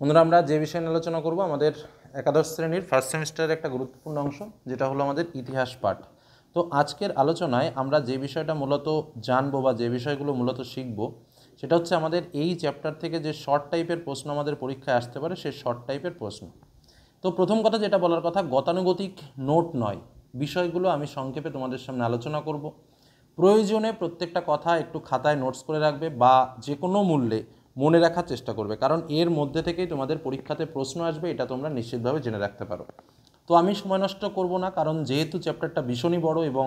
বন্ধুরা, আমরা যে বিষয় নিয়ে আলোচনা করব আমাদের একাদশ শ্রেণীর ফার্স্ট সেমিস্টারের একটা গুরুত্বপূর্ণ অংশ, যেটা হলো আমাদের ইতিহাস পাঠ। তো আজকের আলোচনায় আমরা যে বিষয়টা মূলত জানবো বা যে বিষয়গুলো মূলত শিখব, সেটা হচ্ছে আমাদের এই চ্যাপ্টার থেকে যে শর্ট টাইপের প্রশ্ন আমাদের পরীক্ষায় আসতে পারে, সেই শর্ট টাইপের প্রশ্ন। তো প্রথম কথা যেটা বলার কথা, গতানুগতিক নোট নয়, বিষয়গুলো আমি সংক্ষেপে তোমাদের সামনে আলোচনা করব। প্রয়োজনে প্রত্যেকটা কথা একটু খাতায় নোটস করে রাখবে বা যে কোনো মূল্যে মনে রাখার চেষ্টা করবে, কারণ এর মধ্যে থেকেই তোমাদের পরীক্ষাতে প্রশ্ন আসবে, এটা তোমরা নিশ্চিতভাবে জেনে রাখতে পারো। তো আমি সময় নষ্ট করব না, কারণ যেহেতু চ্যাপ্টারটা ভীষণই বড় এবং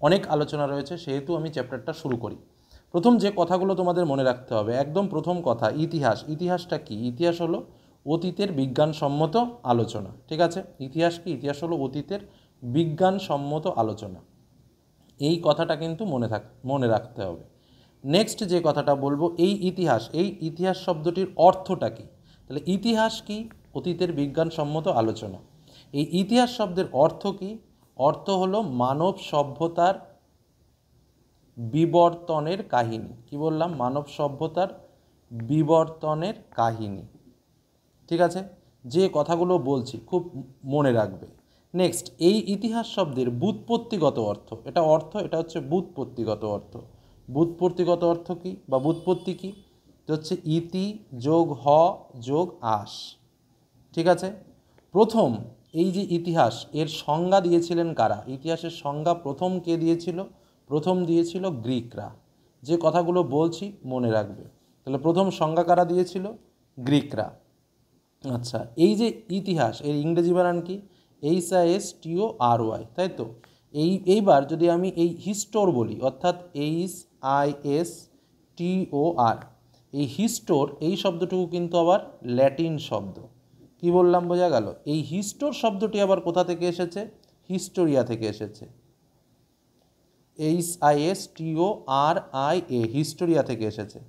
অনেক আলোচনা রয়েছে, সেহেতু আমি চ্যাপ্টারটা শুরু করি। প্রথম যে কথাগুলো তোমাদের মনে রাখতে হবে, একদম প্রথম কথা, ইতিহাস। ইতিহাসটা কি? ইতিহাস হলো অতীতের বিজ্ঞানসম্মত আলোচনা। ঠিক আছে? ইতিহাস কি? ইতিহাস হলো অতীতের বিজ্ঞানসম্মত আলোচনা। এই কথাটা কিন্তু মনে রাখতে হবে। নেক্সট যে কথাটা বলবো, এই ইতিহাস শব্দটির অর্থটা কি? তাহলে ইতিহাস কি? অতীতের বিজ্ঞানসম্মত আলোচনা। এই ইতিহাস শব্দের অর্থ কি? অর্থ হলো মানব সভ্যতার বিবর্তনের কাহিনী। কি বললাম? মানব সভ্যতার বিবর্তনের কাহিনী। ঠিক আছে? যে কথাগুলো বলছি খুব মনে রাখবে। নেক্সট, এই ইতিহাস শব্দের ব্যুৎপত্তিগত অর্থ। এটা হচ্ছে ব্যুৎপত্তিগত অর্থ। ব্যুৎপত্তিগত অর্থ কি বা ব্যুৎপত্তি কি? এটা হচ্ছে ইতি যোগ হ যোগ আস। ঠিক আছে? প্রথম এই যে ইতিহাস, এর সংজ্ঞা দিয়েছিলেন কারা? ইতিহাসের সংজ্ঞা প্রথম কে দিয়েছিল? প্রথম দিয়েছিল গ্রিকরা। যে কথাগুলো বলছি মনে রাখবে। তাহলে প্রথম সংজ্ঞা কারা দিয়েছিল? গ্রিকরা। আচ্ছা, এই যে ইতিহাস, এর ইংরেজি বানান কি? HISTORY, তাই তো? এইবার যদি আমি এই হিস্টোর বলি, অর্থাৎ HISTOR, এই হিস্টোর, এই শব্দটুকু কিন্তু আবার ল্যাটিন শব্দ। কি বললাম? বোঝা গেল? এই হিস্টোর শব্দটি আবার কোথা থেকে এসেছে? হিস্টোরিয়া থেকে এসেছে। HISTORIA, হিস্টোরিয়া থেকে এসেছে।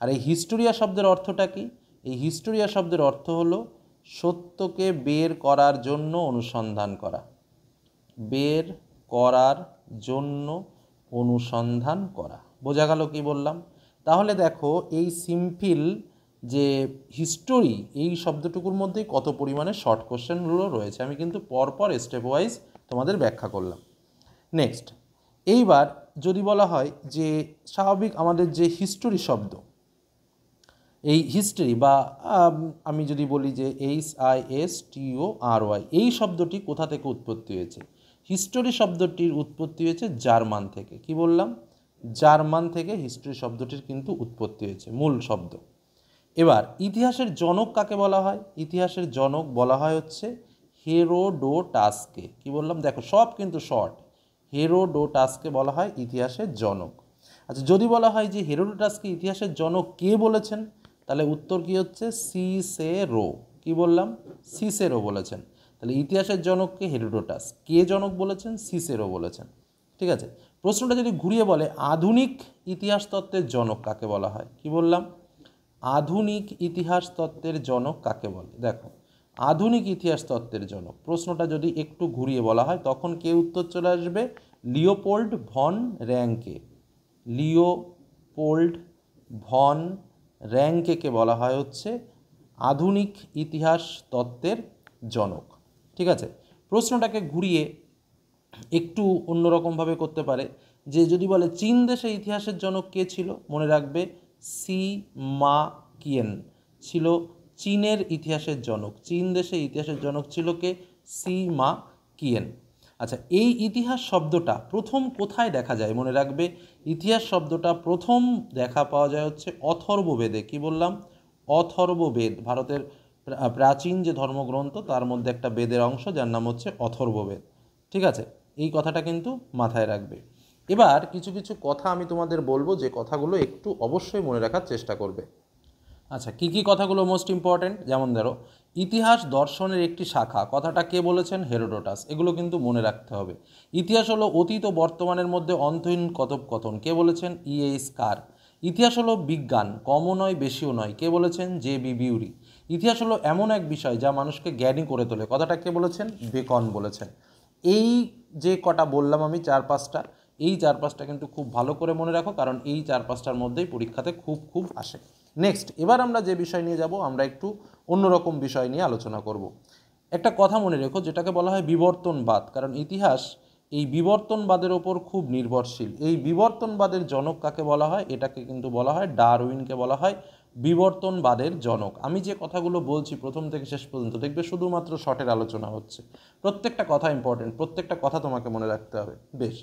আর এই হিস্টোরিয়া শব্দের অর্থটা কি? এই হিস্টোরিয়া শব্দের অর্থ হলো সত্যকে বের করার জন্য অনুসন্ধান করা। বের করার জন্য অনুসন্ধান করা। বোঝা গেল কি বললাম? তাহলে দেখো, এই সিম্পল যে হিস্টোরি, এই শব্দটুকুর মধ্যেই কত পরিমাণে শর্ট কোশ্চেনগুলো রয়েছে, আমি কিন্তু পরপর স্টেপ ওয়াইজ তোমাদের ব্যাখ্যা করলাম। নেক্সট, এইবার যদি বলা হয় যে স্বাভাবিক আমাদের যে হিস্টোরি শব্দ, এই হিস্ট্রি বা আমি যদি বলি যে HISTORY, এই শব্দটি কোথা থেকে উৎপত্তি হয়েছে? হিস্টোরি শব্দটির উৎপত্তি হয়েছে জার্মান থেকে। কি বললাম? জার্মান থেকে হিস্টোরি শব্দটির কিন্তু উৎপত্তি হয়েছে, মূল শব্দ। এবার ইতিহাসের জনক কাকে বলা হয়? ইতিহাসের জনক বলা হয় হচ্ছে হেরোডোটাসকে। কি বললাম? দেখো, সব কিন্তু শর্ট। হেরোডোটাসকে বলা হয় ইতিহাসের জনক। আচ্ছা, যদি বলা হয় যে হেরোডোটাসকে ইতিহাসের জনক কে বলেছেন, তাহলে উত্তর কি হচ্ছে? সিসেরো। কি বললাম? সিসেরো বলেছেন। তাহলে ইতিহাসের জনককে হেরোডোটাস, কে জনক বলেছেন? সিসেরো বলেছেন। ঠিক আছে? প্রশ্নটা যদি ঘুরিয়ে বলে আধুনিক ইতিহাস তত্ত্বের জনক কাকে বলা হয়? কি বললাম? আধুনিক ইতিহাস তত্ত্বের জনক কাকে বলে? দেখো, আধুনিক ইতিহাস তত্ত্বের জনক, প্রশ্নটা যদি একটু ঘুরিয়ে বলা হয়, তখন কে উত্তর চলে আসবে? Leopold von Ranke. Leopold von র্যাঙ্কেকে বলা হয় হচ্ছে আধুনিক ইতিহাস তত্ত্বের জনক। ঠিক আছে? প্রশ্নটাকে ঘুরিয়ে একটু অন্যরকমভাবে করতে পারে, যে যদি বলে চীন দেশে ইতিহাসের জনক কে ছিল? মনে রাখবে, মা কিয়েন ছিল চীনের ইতিহাসের জনক। চীন দেশে ইতিহাসের জনক ছিল কে? মা কিয়েন। আচ্ছা, এই ইতিহাস শব্দটা প্রথম কোথায় দেখা যায়? মনে রাখবে, ইতিহাস শব্দটা প্রথম দেখা পাওয়া যায় হচ্ছে অথর্ববেদে। কি বললাম? অথর্ববেদ, ভারতের প্রাচীন যে ধর্মগ্রন্থ, তার মধ্যে একটা বেদের অংশ, যার নাম হচ্ছে অথর্ববেদ। ঠিক আছে? এই কথাটা কিন্তু মাথায় রাখবে। এবার কিছু কিছু কথা আমি তোমাদের বলবো, যে কথাগুলো একটু অবশ্যই মনে রাখার চেষ্টা করবে। আচ্ছা, কি কি কথাগুলো মোস্ট ইম্পর্টেন্ট? যেমন ধরো, ইতিহাস দর্শনের একটি শাখা, কথাটা কে বলেছেন? হেরোডোটাস। এগুলো কিন্তু মনে রাখতে হবে। ইতিহাস হলো অতীত ও বর্তমানের মধ্যে অন্তহীন কথোপকথন, কে বলেছেন? কার। ইতিহাস হলো বিজ্ঞান, কমও নয় বেশিও নয়, কে বলেছেন? JB বিউরি। ইতিহাস হলো এমন এক বিষয় যা মানুষকে জ্ঞানী করে তোলে, কথাটা কে বলেছেন? বেকন বলেছেন। এই যে কটা বললাম আমি, 4-5টা, এই 4-5টা কিন্তু খুব ভালো করে মনে রাখো, কারণ এই 4-5টার মধ্যেই পরীক্ষাতে খুব আসে। নেক্সট, এবার আমরা যে বিষয় নিয়ে যাব, আমরা একটু অন্যরকম বিষয় নিয়ে আলোচনা করব। একটা কথা মনে রেখো, যেটাকে বলা হয় বিবর্তনবাদ, কারণ ইতিহাস এই বিবর্তনবাদের ওপর খুব নির্ভরশীল। এই বিবর্তনবাদের জনক কাকে বলা হয়? এটাকে কিন্তু বলা হয় ডারউইনকে বলা হয় বিবর্তনবাদের জনক। আমি যে কথাগুলো বলছি প্রথম থেকে শেষ পর্যন্ত দেখবে শুধুমাত্র শর্টের আলোচনা হচ্ছে, প্রত্যেকটা কথা ইম্পর্টেন্ট, প্রত্যেকটা কথা তোমাকে মনে রাখতে হবে। বেশ,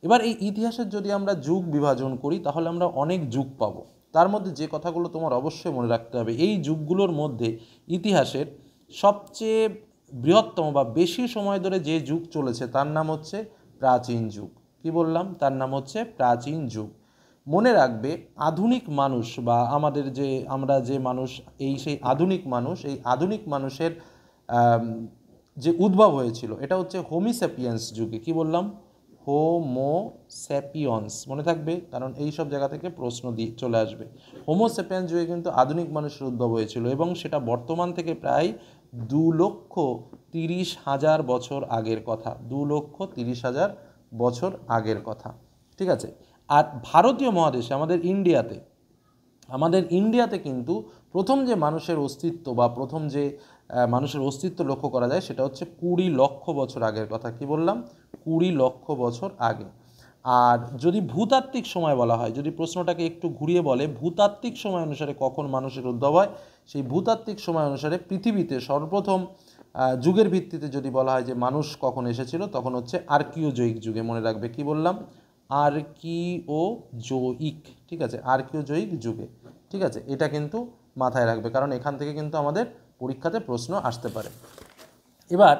এবার এই ইতিহাসের যদি আমরা যুগ বিভাজন করি তাহলে আমরা অনেক যুগ পাবো। তার মধ্যে যে কথাগুলো তোমার অবশ্যই মনে রাখতে হবে, এই যুগগুলোর মধ্যে ইতিহাসের সবচেয়ে বৃহত্তম বা বেশি সময় ধরে যে যুগ চলেছে তার নাম হচ্ছে প্রাচীন যুগ। কি বললাম? তার নাম হচ্ছে প্রাচীন যুগ। মনে রাখবে, আধুনিক মানুষ বা আমরা যে মানুষ, সেই আধুনিক মানুষ, এই আধুনিক মানুষের যে উদ্ভব হয়েছিল এটা হচ্ছে হোমিস্যাপিয়েন্স যুগে। কি বললাম? হোমোস্যাপিয়ন্স, মনে থাকবে, কারণ এই সব জায়গা থেকে প্রশ্ন চলে আসবে। হোমোস্যাপিয়েন্স যুগে কিন্তু আধুনিক মানুষের উদ্ভব হয়েছিল, এবং সেটা বর্তমান থেকে প্রায় 2,30,000 বছর আগের কথা। 2,30,000 বছর আগের কথা, ঠিক আছে। আর ভারতীয় মহাদেশে আমাদের ইন্ডিয়াতে কিন্তু প্রথম যে মানুষের অস্তিত্ব বা প্রথম যে মানুষের অস্তিত্ব লক্ষ্য করা যায় সেটা হচ্ছে 20 লক্ষ বছর আগের কথা। কি বললাম? 20 লক্ষ বছর আগে। আর যদি ভূতাত্ত্বিক সময় বলা হয়, যদি প্রশ্নটাকে একটু ঘুরিয়ে বলে ভূতাত্ত্বিক সময় অনুসারে কখন মানুষের উদ্ভব হয়, সেই ভূতাত্ত্বিক সময় অনুসারে পৃথিবীতে সর্বপ্রথম যুগের ভিত্তিতে যদি বলা হয় যে মানুষ কখন এসেছিল, তখন হচ্ছে আর্কিওজয়িক যুগে। মনে রাখবে, কি বললাম? আর্কিওজয়িক, ঠিক আছে, আর্কিওজয়িক যুগে, ঠিক আছে। এটা কিন্তু মাথায় রাখবে, কারণ এখান থেকে কিন্তু আমাদের পরীক্ষাতে প্রশ্ন আসতে পারে। এবার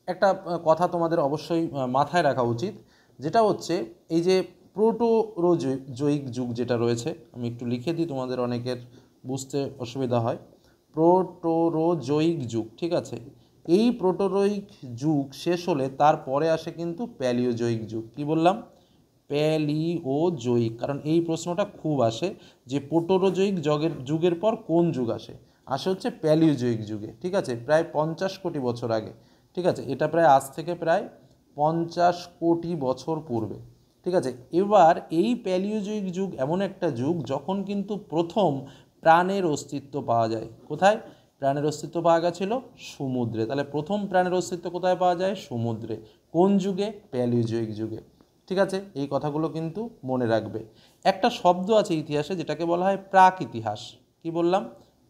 একটা কথা তোমাদের অবশ্যই মাথায় রাখা উচিত, যেটা হচ্ছে এই যে প্রোটোরোজয়িক যুগ যেটা রয়েছে, আমি একটু লিখে দিই, তোমাদের অনেকের বুঝতে অসুবিধা হয়। প্রোটোরোজয়িক যুগ, ঠিক আছে। এই প্রোটোরোজয়িক যুগ শেষ হলে তারপরে আসে কিন্তু প্যালিওজয়িক যুগ। কি বললাম? প্যালিওজয়িক, কারণ এই প্রশ্নটা খুব আসে যে প্রোটোরোজয়িক যুগের পর কোন যুগ আসে হচ্ছে প্যালিওজয়িক যুগে, ঠিক আছে, প্রায় 50 কোটি বছর আগে, ঠিক আছে। এটা প্রায় আজ থেকে প্রায় 50 কোটি বছর পূর্বে, ঠিক আছে। এবার এই প্যালিওজয়িক যুগ এমন একটা যুগ যখন কিন্তু প্রথম প্রাণের অস্তিত্ব পাওয়া যায়। কোথায় প্রাণের অস্তিত্ব পাওয়া গেছিল? সমুদ্রে। তাহলে প্রথম প্রাণের অস্তিত্ব কোথায় পাওয়া যায়? সমুদ্রে। কোন যুগে? প্যালিওজয়িক যুগে, ঠিক আছে। এই কথাগুলো কিন্তু মনে রাখবে। একটা শব্দ আছে ইতিহাসে যেটাকে বলা হয় প্রাক ইতিহাস। কি বললাম?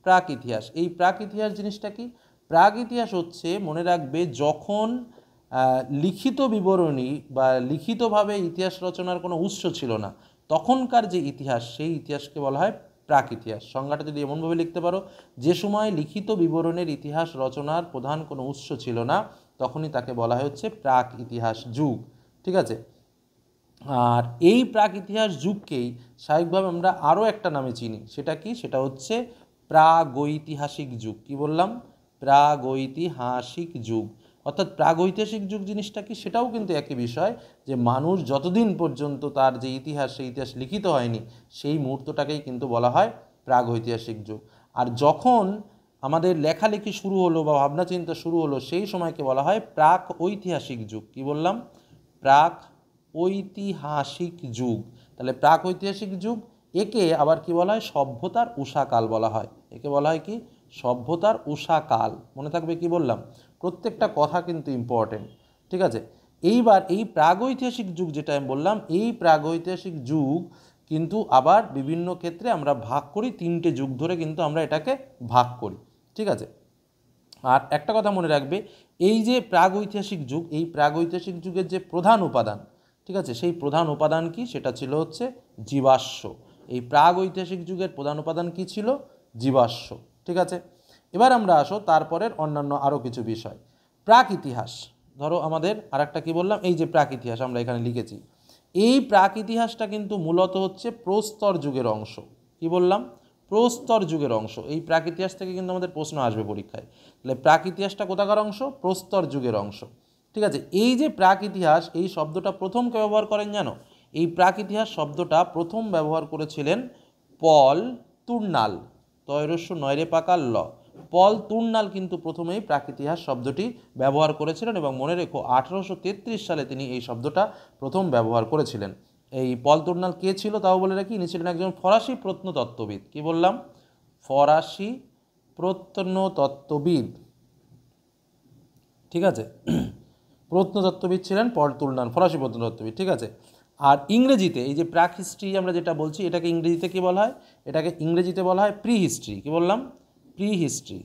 প্রাক ইতিহাস। এই প্রাক ইতিহাস জিনিসটা কি? প্রাক ইতিহাস হচ্ছে, মনে রাখবে, যখন লিখিত বিবরণী বা লিখিতভাবে ইতিহাস রচনার কোনো উৎস ছিল না, তখনকার যে ইতিহাস, সেই ইতিহাসকে বলা হয় প্রাক ইতিহাস। সংজ্ঞাটা যদি এমনভাবে লিখতে পারো, যে সময় লিখিত বিবরণের ইতিহাস রচনার প্রধান কোনো উৎস ছিল না, তখনই তাকে বলা হচ্ছে প্রাক ইতিহাস যুগ, ঠিক আছে। আর এই প্রাক ইতিহাস যুগকেই স্বাভাবিকভাবে আমরা আরও একটা নামে চিনি। সেটা কি? সেটা হচ্ছে প্রাগৈতিহাসিক যুগ। কি বললাম? প্রাগৈতিহাসিক যুগ। অর্থাৎ প্রাগৈতিহাসিক যুগ জিনিসটা কি? সেটাও কিন্তু একই বিষয়, যে মানুষ যতদিন পর্যন্ত তার যে ইতিহাস, সেই ইতিহাস লিখিত হয়নি, সেই মুহূর্তটাকেই কিন্তু বলা হয় প্রাগৈতিহাসিক যুগ। আর যখন আমাদের লেখালেখি শুরু হলো বা ভাবনা চিন্তা শুরু হলো, সেই সময়কে বলা হয় প্রাক ঐতিহাসিক যুগ। কি বললাম? প্রাক ঐতিহাসিক যুগ। তাহলে প্রাক ঐতিহাসিক যুগ, একে আবার কি বলা হয়? সভ্যতার উষাকাল বলা হয়। একে বলা হয় কি? সভ্যতার উষাকাল। মনে থাকবে কি বললাম? প্রত্যেকটা কথা কিন্তু ইম্পর্টেন্ট, ঠিক আছে। এইবার এই প্রাগৈতিহাসিক যুগ যেটা আমি বললাম, এই প্রাগৈতিহাসিক যুগ কিন্তু আবার বিভিন্ন ক্ষেত্রে আমরা ভাগ করি, 3টে যুগ ধরে কিন্তু আমরা এটাকে ভাগ করি, ঠিক আছে। আর একটা কথা মনে রাখবে, এই যে প্রাগৈতিহাসিক যুগ, এই প্রাগৈতিহাসিক যুগের যে প্রধান উপাদান, ঠিক আছে, সেই প্রধান উপাদান কি? সেটা ছিল হচ্ছে জীবাশ্ম। এই প্রাগৈতিহাসিক যুগের প্রধান উপাদান কি ছিল? জীবাশ্ম, ঠিক আছে। এবার আমরা আসো তারপরের অন্যান্য আরও কিছু বিষয়। প্রাক ইতিহাস, ধরো আমাদের আর একটা কী বললাম, এই যে প্রাক ইতিহাস আমরা এখানে লিখেছি, এই প্রাক ইতিহাসটা কিন্তু মূলত হচ্ছে প্রস্তর যুগের অংশ। কি বললাম? প্রস্তর যুগের অংশ। এই প্রাক ইতিহাস থেকে কিন্তু আমাদের প্রশ্ন আসবে পরীক্ষায়। তাহলে প্রাক ইতিহাসটা কোথাকার অংশ? প্রস্তর যুগের অংশ, ঠিক আছে। এই যে প্রাক ইতিহাস, এই শব্দটা প্রথম কে ব্যবহার করেন জানো? এই প্রাক ইতিহাস শব্দটা প্রথম ব্যবহার করেছিলেন পল তুর্নাল। তয়রস্য নয়রে পাকার ল। পল তুর্নাল কিন্তু প্রথমেই প্রাক ইতিহাস শব্দটি ব্যবহার করেছিলেন, এবং মনে রেখো 1833 সালে তিনি এই শব্দটা প্রথম ব্যবহার করেছিলেন। এই পল তুর্নাল কে ছিল তাও বলে রাখি, ইনি ছিলেন একজন ফরাসি প্রত্নতত্ত্ববিদ। কি বললাম? ফরাসি প্রত্নতত্ত্ববিদ, ঠিক আছে, প্রত্নতত্ত্ববিদ ছিলেন পল টুলনান, ফরাসি প্রত্নতত্ত্ববিদ, ঠিক আছে। আর ইংরেজিতে এই যে প্রাক হিস্ট্রি আমরা যেটা বলছি, এটাকে ইংরেজিতে কী বলা হয়? এটাকে ইংরেজিতে বলা হয় প্রি হিস্ট্রি। কী বললাম? প্রি হিস্ট্রি,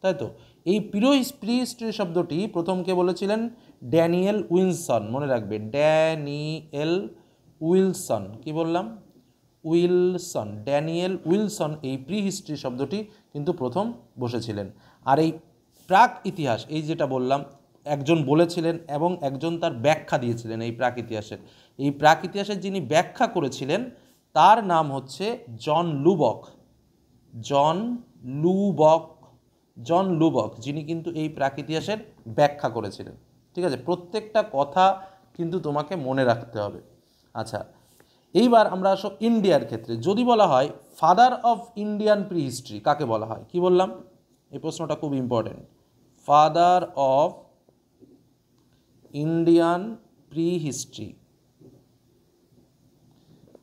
তাই তো। এই প্রি হিস্ট্রি শব্দটি প্রথম কে বলেছিলেন? ড্যানিয়েল উইলসন, মনে রাখবে, ড্যানিয়েল উইলসন। কি বললাম? উইলসন, ড্যানিয়েল উইলসন এই প্রি হিস্ট্রি শব্দটি কিন্তু প্রথম বসেছিলেন। আর এই প্রাক ইতিহাস, এই যেটা বললাম, একজন বলেছিলেন এবং একজন তার ব্যাখ্যা দিয়েছিলেন এই প্রাক ইতিহাসের। এই প্রাক ইতিহাসের যিনি ব্যাখ্যা করেছিলেন তার নাম হচ্ছে জন লুবক। জন লুবক, জন লুবক, যিনি কিন্তু এই প্রাক ইতিহাসের ব্যাখ্যা করেছিলেন, ঠিক আছে। প্রত্যেকটা কথা কিন্তু তোমাকে মনে রাখতে হবে। আচ্ছা, এইবার আমরা আসো ইন্ডিয়ার ক্ষেত্রে। যদি বলা হয় father of Indian pre history কাকে বলা হয়? কি বললাম? এই প্রশ্নটা খুব important. Father of Indian pre history,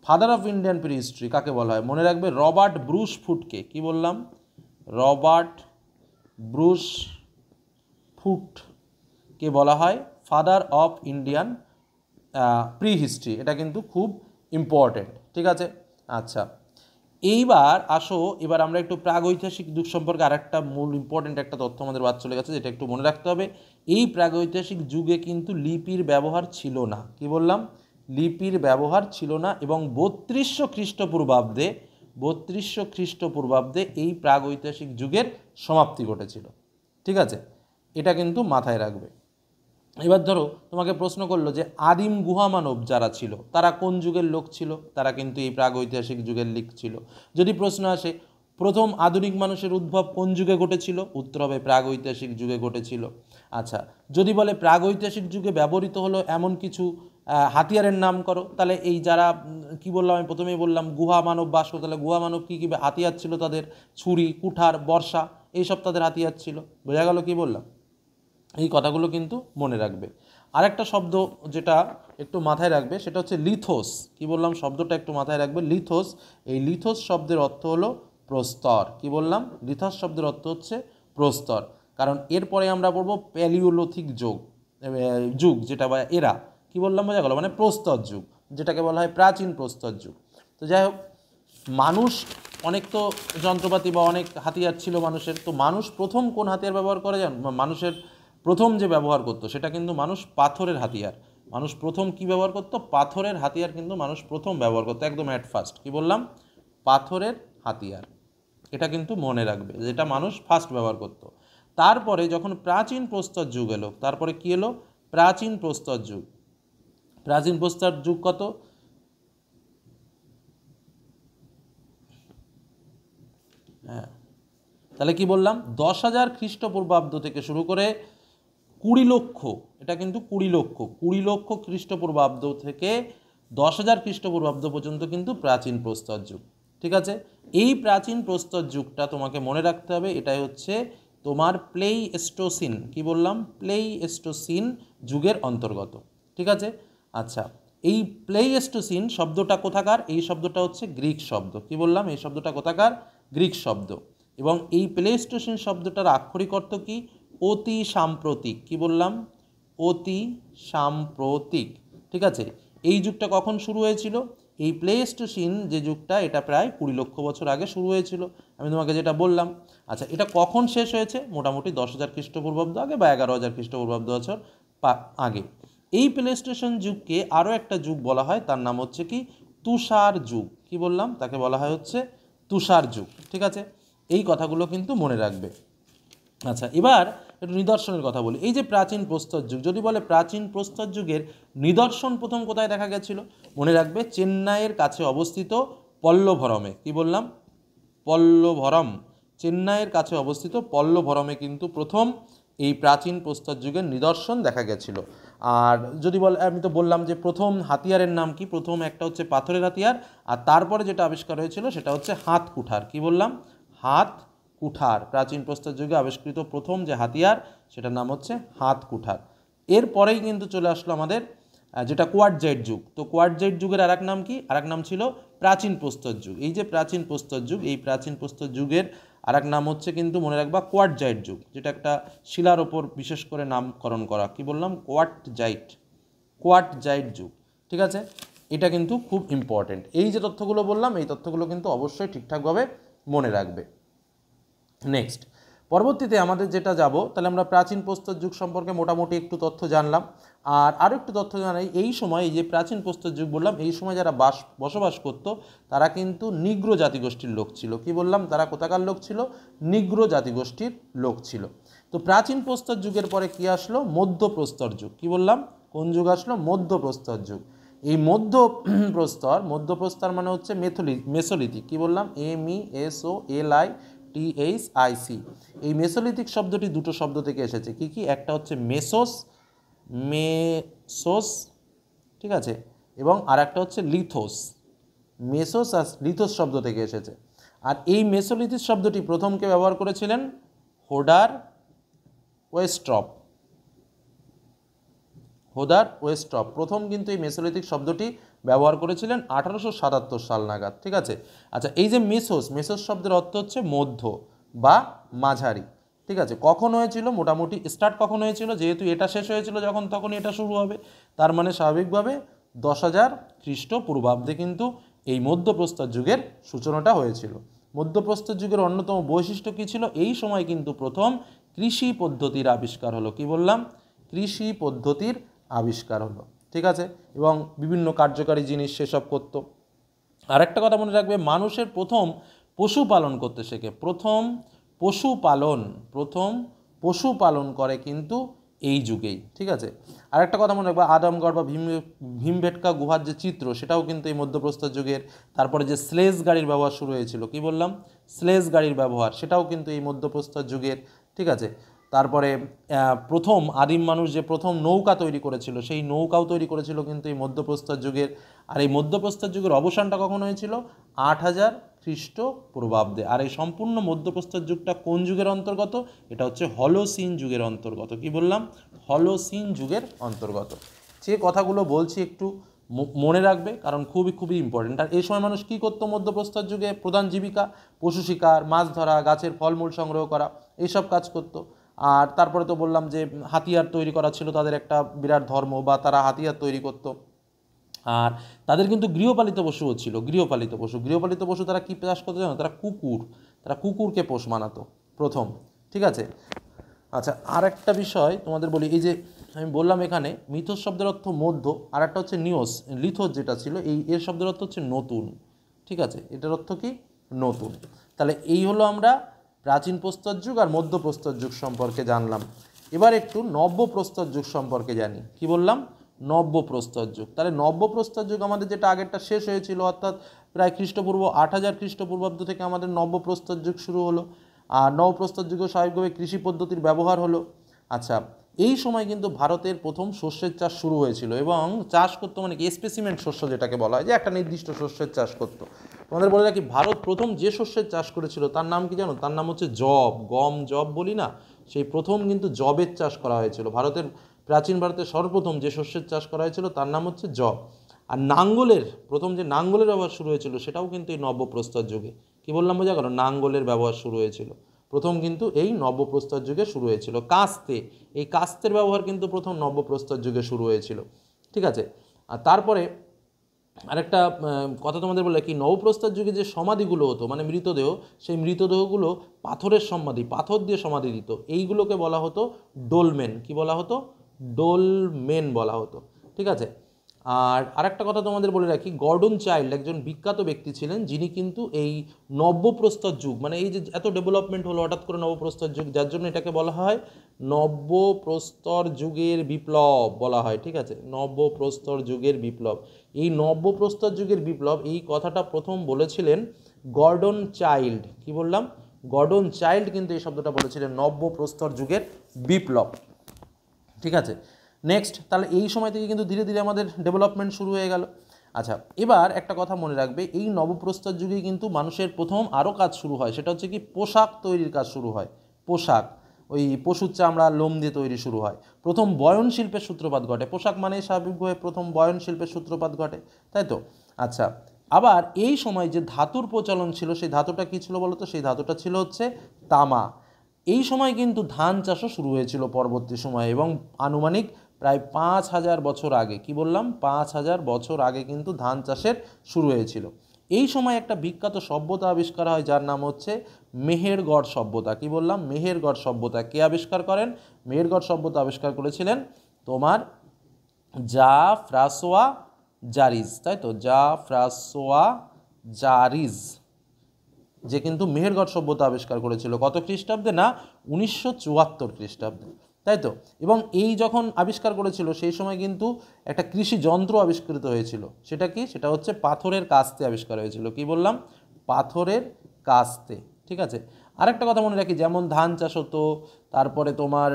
father of Indian pre history কাকে বলা হয়? মনে রাখবে রবার্ট ব্রুস ফুটকে। কি বললাম? রবার্ট ব্রুস ফুটকে বলা হয় father of Indian pre history. এটা কিন্তু খুব ইম্পর্টেন্ট, ঠিক আছে। আচ্ছা, এইবার আসো, এবার আমরা একটু প্রাগৈতিহাসিক যুগ সম্পর্কে আরেকটা মূল ইম্পর্টেন্ট একটা তথ্য আমাদের বাদ চলে গেছে, যেটা একটু মনে রাখতে হবে। এই প্রাগৈতিহাসিক যুগে কিন্তু লিপির ব্যবহার ছিল না। কি বললাম? লিপির ব্যবহার ছিল না, এবং 3200 খ্রিস্টপূর্বাব্দে, 3200 খ্রিস্টপূর্বাব্দে এই প্রাগৈতিহাসিক যুগের সমাপ্তি ঘটেছিল, ঠিক আছে। এটা কিন্তু মাথায় রাখবে। এবার ধরো তোমাকে প্রশ্ন করলো যে আদিম গুহামানব যারা ছিল তারা কোন যুগের লোক ছিল? তারা কিন্তু এই প্রাগৈতিহাসিক যুগের লোক ছিল। যদি প্রশ্ন আসে প্রথম আধুনিক মানুষের উদ্ভব কোন যুগে ঘটেছিল? উত্তর হবে প্রাগৈতিহাসিক যুগে ঘটেছিল। আচ্ছা, যদি বলে প্রাগৈতিহাসিক যুগে ব্যবহৃত হলো এমন কিছু হাতিয়ারের নাম করো, তাহলে এই যারা কি বললাম, আমি প্রথমেই বললাম গুহা মানব বাস করতো, তাহলে গুহা মানব কী কী হাতিয়ার ছিল তাদের? ছুরি, কুঠার, বর্ষা, এইসব তাদের হাতিয়ার ছিল। বোঝা গেল কি বললাম? এই কথাগুলো কিন্তু মনে রাখবে। আরেকটা শব্দ যেটা একটু মাথায় রাখবে সেটা হচ্ছে লিথোস। কি বললাম? শব্দটা একটু মাথায় রাখবে, লিথোস। এই লিথোস শব্দের অর্থ হলো প্রস্তর। কি বললাম? লিথোস শব্দের অর্থ হচ্ছে প্রস্তর। কারণ এরপরে আমরা পড়বো প্যালিওলিথিক যুগ, যেটা বা এরা। কি বললাম? বোঝা গেল? মানে প্রস্তর যুগ, যেটাকে বলা হয় প্রাচীন প্রস্তর যুগ। তো যাই হোক, মানুষ অনেক তো যন্ত্রপাতি বা অনেক হাতিয়ার ছিল মানুষের। তো মানুষ প্রথম কোন হাতিয়ার ব্যবহার করে জান? মানুষের প্রথম যে ব্যবহার করতো সেটা কিন্তু মানুষ পাথরের হাতিয়ার। মানুষ প্রথম কি ব্যবহার করতো? পাথরের হাতিয়ার কিন্তু মানুষ প্রথম ব্যবহার করতো, একদম অ্যাট ফার্স্ট। কি বললাম? পাথরের হাতিয়ার। এটা কিন্তু মনে রাখবে, যেটা মানুষ ফার্স্ট ব্যবহার করতো। তারপরে যখন প্রাচীন প্রস্তর যুগ এলো, তারপরে কি এলো? প্রাচীন প্রস্তর যুগ। প্রাচীন প্রস্তর যুগ কত? হ্যাঁ, তাহলে কি বললাম? 10,000 খ্রিস্টপূর্বাব্দ থেকে শুরু করে 20 লক্ষ, এটা কিন্তু 20 লক্ষ খ্রিস্টপূর্বাব্দ থেকে 10,000 খ্রিস্টপূর্বাব্দ পর্যন্ত কিন্তু প্রাচীন প্রস্তর যুগ, ঠিক আছে। এই প্রাচীন প্রস্তর যুগটা তোমাকে মনে রাখতে হবে, এটাই হচ্ছে তোমার প্লেইস্টোসিন। কি বললাম? প্লেইস্টোসিন যুগের অন্তর্গত, ঠিক আছে। আচ্ছা, এই প্লেইস্টোসিন শব্দটা কোথাকার? এই শব্দটা হচ্ছে গ্রিক শব্দ। কি বললাম? এই শব্দটা কোথাকার? গ্রিক শব্দ। এবং এই প্লেইস্টোসিন শব্দটার আক্ষরিক অর্থ কি? অতি সাম্প্রতিক। কি বললাম? অতি সাম্প্রতিক, ঠিক আছে। এই যুগটা কখন শুরু হয়েছিল? এই প্লেইস্টোসিন যে যুগটা, এটা প্রায় 20 লক্ষ বছর আগে শুরু হয়েছিল, আমি তোমাকে যেটা বললাম। আচ্ছা, এটা কখন শেষ হয়েছে? মোটামুটি 10,000 খ্রিস্টপূর্বাব্দ আগে বা 11,000 খ্রিস্টপূর্বাব্দ বছর আগে। এই প্লেইস্টোসিন যুগকে আরও একটা যুগ বলা হয়, তার নাম হচ্ছে কি? তুষার যুগ। কি বললাম? তাকে বলা হয় হচ্ছে তুষার যুগ, ঠিক আছে। এই কথাগুলো কিন্তু মনে রাখবে। আচ্ছা, এবার একটু নিদর্শনের কথা বলি। এই যে প্রাচীন প্রস্তর যুগ, যদি বলে প্রাচীন প্রস্তর যুগের নিদর্শন প্রথম কোথায় দেখা গেছিল? মনে রাখবে চেন্নাইয়ের কাছে অবস্থিত পল্লভরমে। কি বললাম? পল্লভরম, চেন্নাইয়ের কাছে অবস্থিত পল্লভরমে কিন্তু প্রথম এই প্রাচীন প্রস্তর যুগের নিদর্শন দেখা গেছিল। আর যদি বলে, আমি তো বললাম যে প্রথম হাতিয়ারের নাম কি? প্রথম একটা হচ্ছে পাথরের হাতিয়ার, আর তারপরে যেটা আবিষ্কার হয়েছিল সেটা হচ্ছে হাত কুঠার। কি বললাম? হাত কুঠার। প্রাচীন প্রস্তর যুগে আবিষ্কৃত প্রথম যে হাতিয়ার সেটার নাম হচ্ছে হাত কুঠার। এরপরেই কিন্তু চলে আসলো আমাদের যেটা কোয়ার্টজাইট যুগ। তো কোয়ার্টজাইট যুগের আরেক নাম কি? আরেক নাম ছিল প্রাচীন প্রস্তর যুগ। এই যে প্রাচীন প্রস্তর যুগ, এই প্রাচীন প্রস্তর যুগের আরেক নাম হচ্ছে কিন্তু মনে রাখবা কোয়ার্টজাইট যুগ, যেটা একটা শিলার ওপর বিশেষ করে নামকরণ করা। কি বললাম? কোয়ার্টজাইট যুগ। ঠিক আছে, এটা কিন্তু খুব ইম্পর্টেন্ট। এই যে তথ্যগুলো বললাম, এই তথ্যগুলো কিন্তু অবশ্যই ঠিকঠাকভাবে মনে রাখবে। নেক্সট, পরবর্তীতে আমাদের যেটা যাব, তাহলে আমরা প্রাচীন প্রস্তর যুগ সম্পর্কে মোটামুটি একটু তথ্য জানলাম। আর আরও একটু তথ্য জানাই, এই সময় এই যে প্রাচীন প্রস্তর যুগ বললাম, এই সময় যারা বসবাস করতো তারা কিন্তু নিগ্রো জাতিগোষ্ঠীর লোক ছিল। কি বললাম? তারা কোথাকার লোক ছিল? নিগ্রো জাতিগোষ্ঠীর লোক ছিল। তো প্রাচীন প্রস্তর যুগের পরে কি আসলো? মধ্যপ্রস্তর যুগ। কি বললাম? কোন যুগ আসলো? মধ্যপ্রস্তর যুগ। এই মধ্যপ্রস্তর মানে হচ্ছে মেসোলিথিক। কি বললাম? MESOLITHIC। এই মেসোলিথিক শব্দটি দুটো শব্দ থেকে এসেছে। কি কি? একটা হচ্ছে মেসোস, ঠিক আছে, এবং আর একটা হচ্ছে লিথোস। মেসোস আর লিথোস শব্দ থেকে এসেছে। আর এই মেসোলিথিক শব্দটি প্রথমকে ব্যবহার করেছিলেন হোডার ওয়েস্ট্রপ প্রথম কিন্তু এই মেসোলিথিক শব্দটি ব্যবহার করেছিলেন 1877 সাল নাগাদ। ঠিক আছে। আচ্ছা, এই যে মেসোস শব্দের অর্থ হচ্ছে মধ্য বা মাঝারি। ঠিক আছে, কখন হয়েছিল? মোটামুটি স্টার্ট কখন হয়েছিল? যেহেতু এটা শেষ হয়েছিল যখন, তখন এটা শুরু হবে। তার মানে স্বাভাবিকভাবে 10,000 খ্রিস্টপূর্বাব্দে কিন্তু এই মধ্যপ্রস্তর যুগের সূচনাটা হয়েছিল। মধ্যপ্রস্তর যুগের অন্যতম বৈশিষ্ট্য কী ছিল? এই সময় কিন্তু প্রথম কৃষি পদ্ধতির আবিষ্কার হলো। কি বললাম? কৃষি পদ্ধতির আবিষ্কার হলো। ঠিক আছে, এবং বিভিন্ন কার্যকারী জিনিস সেসব করতো। আরেকটা কথা মনে রাখবে, মানুষের প্রথম পশুপালন করতে শেখে। প্রথম পশুপালন করে কিন্তু এই যুগেই। ঠিক আছে, আরেকটা কথা মনে রাখবে, আদমগড় বা ভীমবেটকা গুহার যে চিত্র, সেটাও কিন্তু এই মধ্যপ্রস্তর যুগের। তারপরে যে স্লেজ গাড়ির ব্যবহার শুরু হয়েছিল, কি বললাম? স্লেজ গাড়ির ব্যবহার, সেটাও কিন্তু এই মধ্যপ্রস্তর যুগের। ঠিক আছে, তারপরে প্রথম আদিম মানুষ যে প্রথম নৌকা তৈরি করেছিল, সেই নৌকাও তৈরি করেছিল কিন্তু এই মধ্যপ্রস্তর যুগের। আর এই মধ্যপ্রস্তর যুগের অবসানটা কখন হয়েছিল? 8,000 খ্রিস্টপূর্বাব্দে। আর এই সম্পূর্ণ মধ্যপ্রস্তর যুগটা কোন যুগের অন্তর্গত? এটা হচ্ছে হলোসিন যুগের অন্তর্গত। কি বললাম? হলোসিন যুগের অন্তর্গত। যে কথাগুলো বলছি একটু মনে রাখবে, কারণ খুবই ইম্পর্টেন্ট। আর এই সময় মানুষ কী করতো? মধ্যপ্রস্তর যুগে প্রধান জীবিকা পশু শিকার, মাছ ধরা, গাছের ফলমূল সংগ্রহ করা, এইসব কাজ করতো। আর তারপরে তো বললাম যে হাতিয়ার তৈরি করা ছিল তাদের একটা বিরাট ধর্ম, বা তারা হাতিয়ার তৈরি করতো। আর তাদের কিন্তু গৃহপালিত পশুও ছিল। গৃহপালিত পশু তারা কী চাষ করতে জানো? তারা কুকুরকে পোষ মানাতো প্রথম। ঠিক আছে। আচ্ছা, আর একটা বিষয় তোমাদের বলি, এই যে আমি বললাম এখানে মিথোস শব্দের অর্থ মধ্য, আর একটা হচ্ছে লিথোস যেটা ছিল, এর শব্দের অর্থ হচ্ছে নতুন। ঠিক আছে, এটার অর্থ কি? নতুন। তাহলে এই হলো আমরা প্রাচীন প্রস্তর যুগ আর মধ্যপ্রস্তর যুগ সম্পর্কে জানলাম। এবার একটু নব্যপ্রস্তর যুগ সম্পর্কে জানি। কি বললাম? নব্যপ্রস্তর যুগ। তাহলে নব্যপ্রস্তর যুগ আমাদের যেটা আগেরটা শেষ হয়েছিল, অর্থাৎ প্রায় খ্রিস্টপূর্ব 8,000 খ্রিস্টপূর্বাব্দ থেকে আমাদের নব্যপ্রস্তর যুগ শুরু হলো। আর নবপ্রস্তর যুগে স্বাভাবিকভাবে কৃষি পদ্ধতির ব্যবহার হলো। আচ্ছা, এই সময় কিন্তু ভারতের প্রথম শস্যের চাষ শুরু হয়েছিল, এবং চাষ করতো মানে কি? স্পেসিমেন্ট শস্য যেটাকে বলা হয়, যে একটা নির্দিষ্ট শস্যের চাষ করতো। তোমাদের বলে রাখি, ভারত প্রথম যে শস্যের চাষ করেছিল তার নাম কি জানো? তার নাম হচ্ছে জব। জব বলি না, সেই প্রথম কিন্তু জবের চাষ করা হয়েছিল। প্রাচীন ভারতের সর্বপ্রথম যে শস্যের চাষ করা হয়েছিল তার নাম হচ্ছে জব। আর প্রথম যে নাঙ্গলের ব্যবহার শুরু হয়েছিল, সেটাও কিন্তু এই নব্যপ্রস্তর যুগে। কি বললাম বোঝা গেল? নাঙ্গলের ব্যবহার শুরু হয়েছিল প্রথম কিন্তু এই নব্যপ্রস্তর যুগে শুরু হয়েছিল। এই কাস্তের ব্যবহার কিন্তু প্রথম নব্যপ্রস্তর যুগে শুরু হয়েছিল। ঠিক আছে। আর তারপরে আরেকটা কথা তোমাদের বলে কি, নবপ্রস্তর যুগে যে সমাধিগুলো হতো, মানে মৃতদেহ, সেই মৃতদেহগুলো পাথর দিয়ে সমাধি দিত। এইগুলোকে বলা হতো ডোলমেন। কি বলা হতো? ডোলমেন বলা হতো। ঠিক আছে। আর আরেকটা কথা তোমাদের বলে রাখি, গর্ডন চাইল্ড একজন বিখ্যাত ব্যক্তি ছিলেন, যিনি কিন্তু এই নব্যপ্রস্তর যুগ, মানে এই যে এত ডেভেলপমেন্ট হলো হঠাৎ করে নবপ্রস্তর যুগ, যার জন্য এটাকে বলা হয় নব্যপ্রস্তর যুগের বিপ্লব বলা হয়। ঠিক আছে, নব্যপ্রস্তর যুগের বিপ্লব। এই নব্যপ্রস্তর যুগের বিপ্লব, এই কথাটা প্রথম বলেছিলেন গর্ডন চাইল্ড। কি বললাম? গর্ডন চাইল্ড কিন্তু এই শব্দটা বলেছিলেন, নব্যপ্রস্তর যুগের বিপ্লব। ঠিক আছে। নেক্সট, তাহলে এই সময় থেকে কিন্তু ধীরে ধীরে আমাদের ডেভেলপমেন্ট শুরু হয়ে গেল। আচ্ছা, এবার একটা কথা মনে রাখবে, এই নবপ্রস্তর যুগে কিন্তু মানুষের প্রথম আরও কাজ শুরু হয়, সেটা হচ্ছে কি? পোশাক তৈরির কাজ শুরু হয়। পোশাক, ওই পশুর চামড়া লোম দিয়ে তৈরি শুরু হয়। প্রথম বয়ন শিল্পের সূত্রপাত ঘটে, পোশাক মানেই স্বাভাবিকভাবে প্রথম বয়ন শিল্পের সূত্রপাত ঘটে, তাই তো। আচ্ছা, আবার এই সময় যে ধাতুর প্রচলন ছিল সেই ধাতুটা কী ছিল বলো তো? সেই ধাতুটা ছিল হচ্ছে তামা। এই সময় কিন্তু ধান চাষও শুরু হয়েছিল পরবর্তী সময়ে, এবং আনুমানিক প্রায় 5,000 বছর আগে, কি বললাম 5,000 বছর আগে কিন্তু ধান চাষের শুরু হয়েছিল। এই সময় একটা বিখ্যাত সভ্যতা আবিষ্কার হয় যার নাম হচ্ছে মেহেরগড় সভ্যতা। কি বললাম? মেহেরগড় সভ্যতা। কে আবিষ্কার করেন? মেহেরগড় সভ্যতা আবিষ্কার করেছিলেন তোমার জা ফ্রাসোয়া জারিজ, তাই তো, জা ফ্রাসোয়া জারিজ, যে কিন্তু মেহেরগড় সভ্যতা আবিষ্কার করেছিল কত খ্রিস্টাব্দে? না, 1974 খ্রিস্টাব্দে, তাই তো। এবং এই যখন আবিষ্কার করেছিল সেই সময় কিন্তু একটা কৃষি যন্ত্র আবিষ্কৃত হয়েছিল। সেটা কি? সেটা হচ্ছে পাথরের কাস্তে আবিষ্কার হয়েছিল। কি বললাম? পাথরের কাস্তে, ঠিক আছে। আরেকটা কথা মনে রাখি, যেমন ধান চাষ হতো, তারপরে তোমার